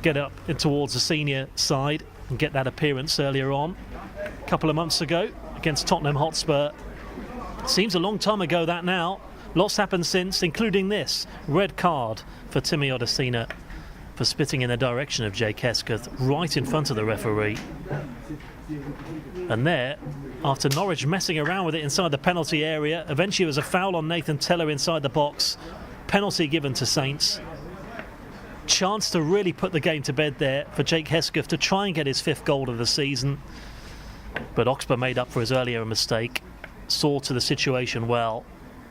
get up in towards the senior side and get that appearance earlier on a couple of months ago against Tottenham Hotspur. Seems a long time ago that now. Lots happened since, including this red card for Timmy Odesina for spitting in the direction of Jake Hesketh right in front of the referee. And there, after Norwich messing around with it inside the penalty area, eventually there was a foul on Nathan Teller inside the box. Penalty given to Saints. Chance to really put the game to bed there for Jake Hesketh to try and get his 5th goal of the season. But Oxford made up for his earlier mistake. Saw to the situation well.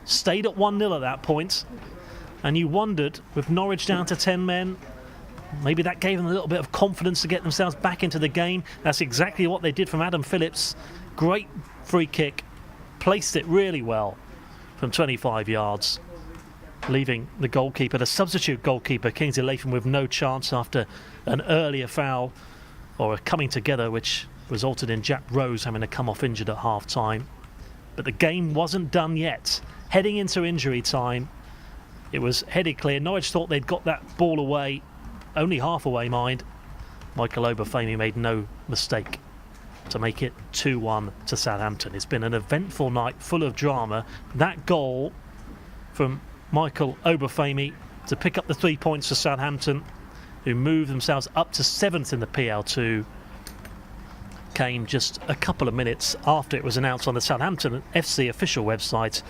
Stayed at 1-0 at that point. And you wondered, with Norwich down to 10 men, maybe that gave them a little bit of confidence to get themselves back into the game. That's exactly what they did from Adam Phillips. Great free kick, placed it really well from 25 yards, leaving the goalkeeper, the substitute goalkeeper, Kingsley Latham, with no chance after an earlier foul or a coming together which resulted in Jack Rose having to come off injured at half-time. But the game wasn't done yet. Heading into injury time, it was headed clear. Norwich thought they'd got that ball away, only half away, mind. Michael Obafemi made no mistake to make it 2-1 to Southampton. It's been an eventful night, full of drama. That goal from Michael Obafemi to pick up the 3 points for Southampton, who moved themselves up to 7th in the PL2, came just a couple of minutes after it was announced on the Southampton FC official website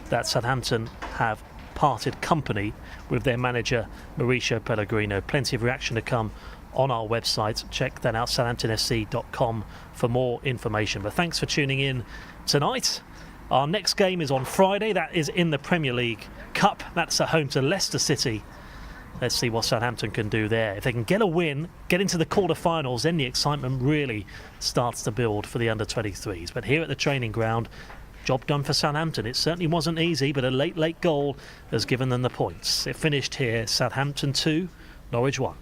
that Southampton have parted company with their manager Mauricio Pellegrino. Plenty of reaction to come on our website. Check that out, southamptonfc.com, for more information. But thanks for tuning in tonight. Our next game is on Friday. That is in the Premier League Cup. That's at home to Leicester City. Let's see what Southampton can do there. If they can get a win, get into the quarter-finals, then the excitement really starts to build for the under-23s. But here at the training ground, job done for Southampton. It certainly wasn't easy, but a late goal has given them the points. It finished here, Southampton 2, Norwich 1.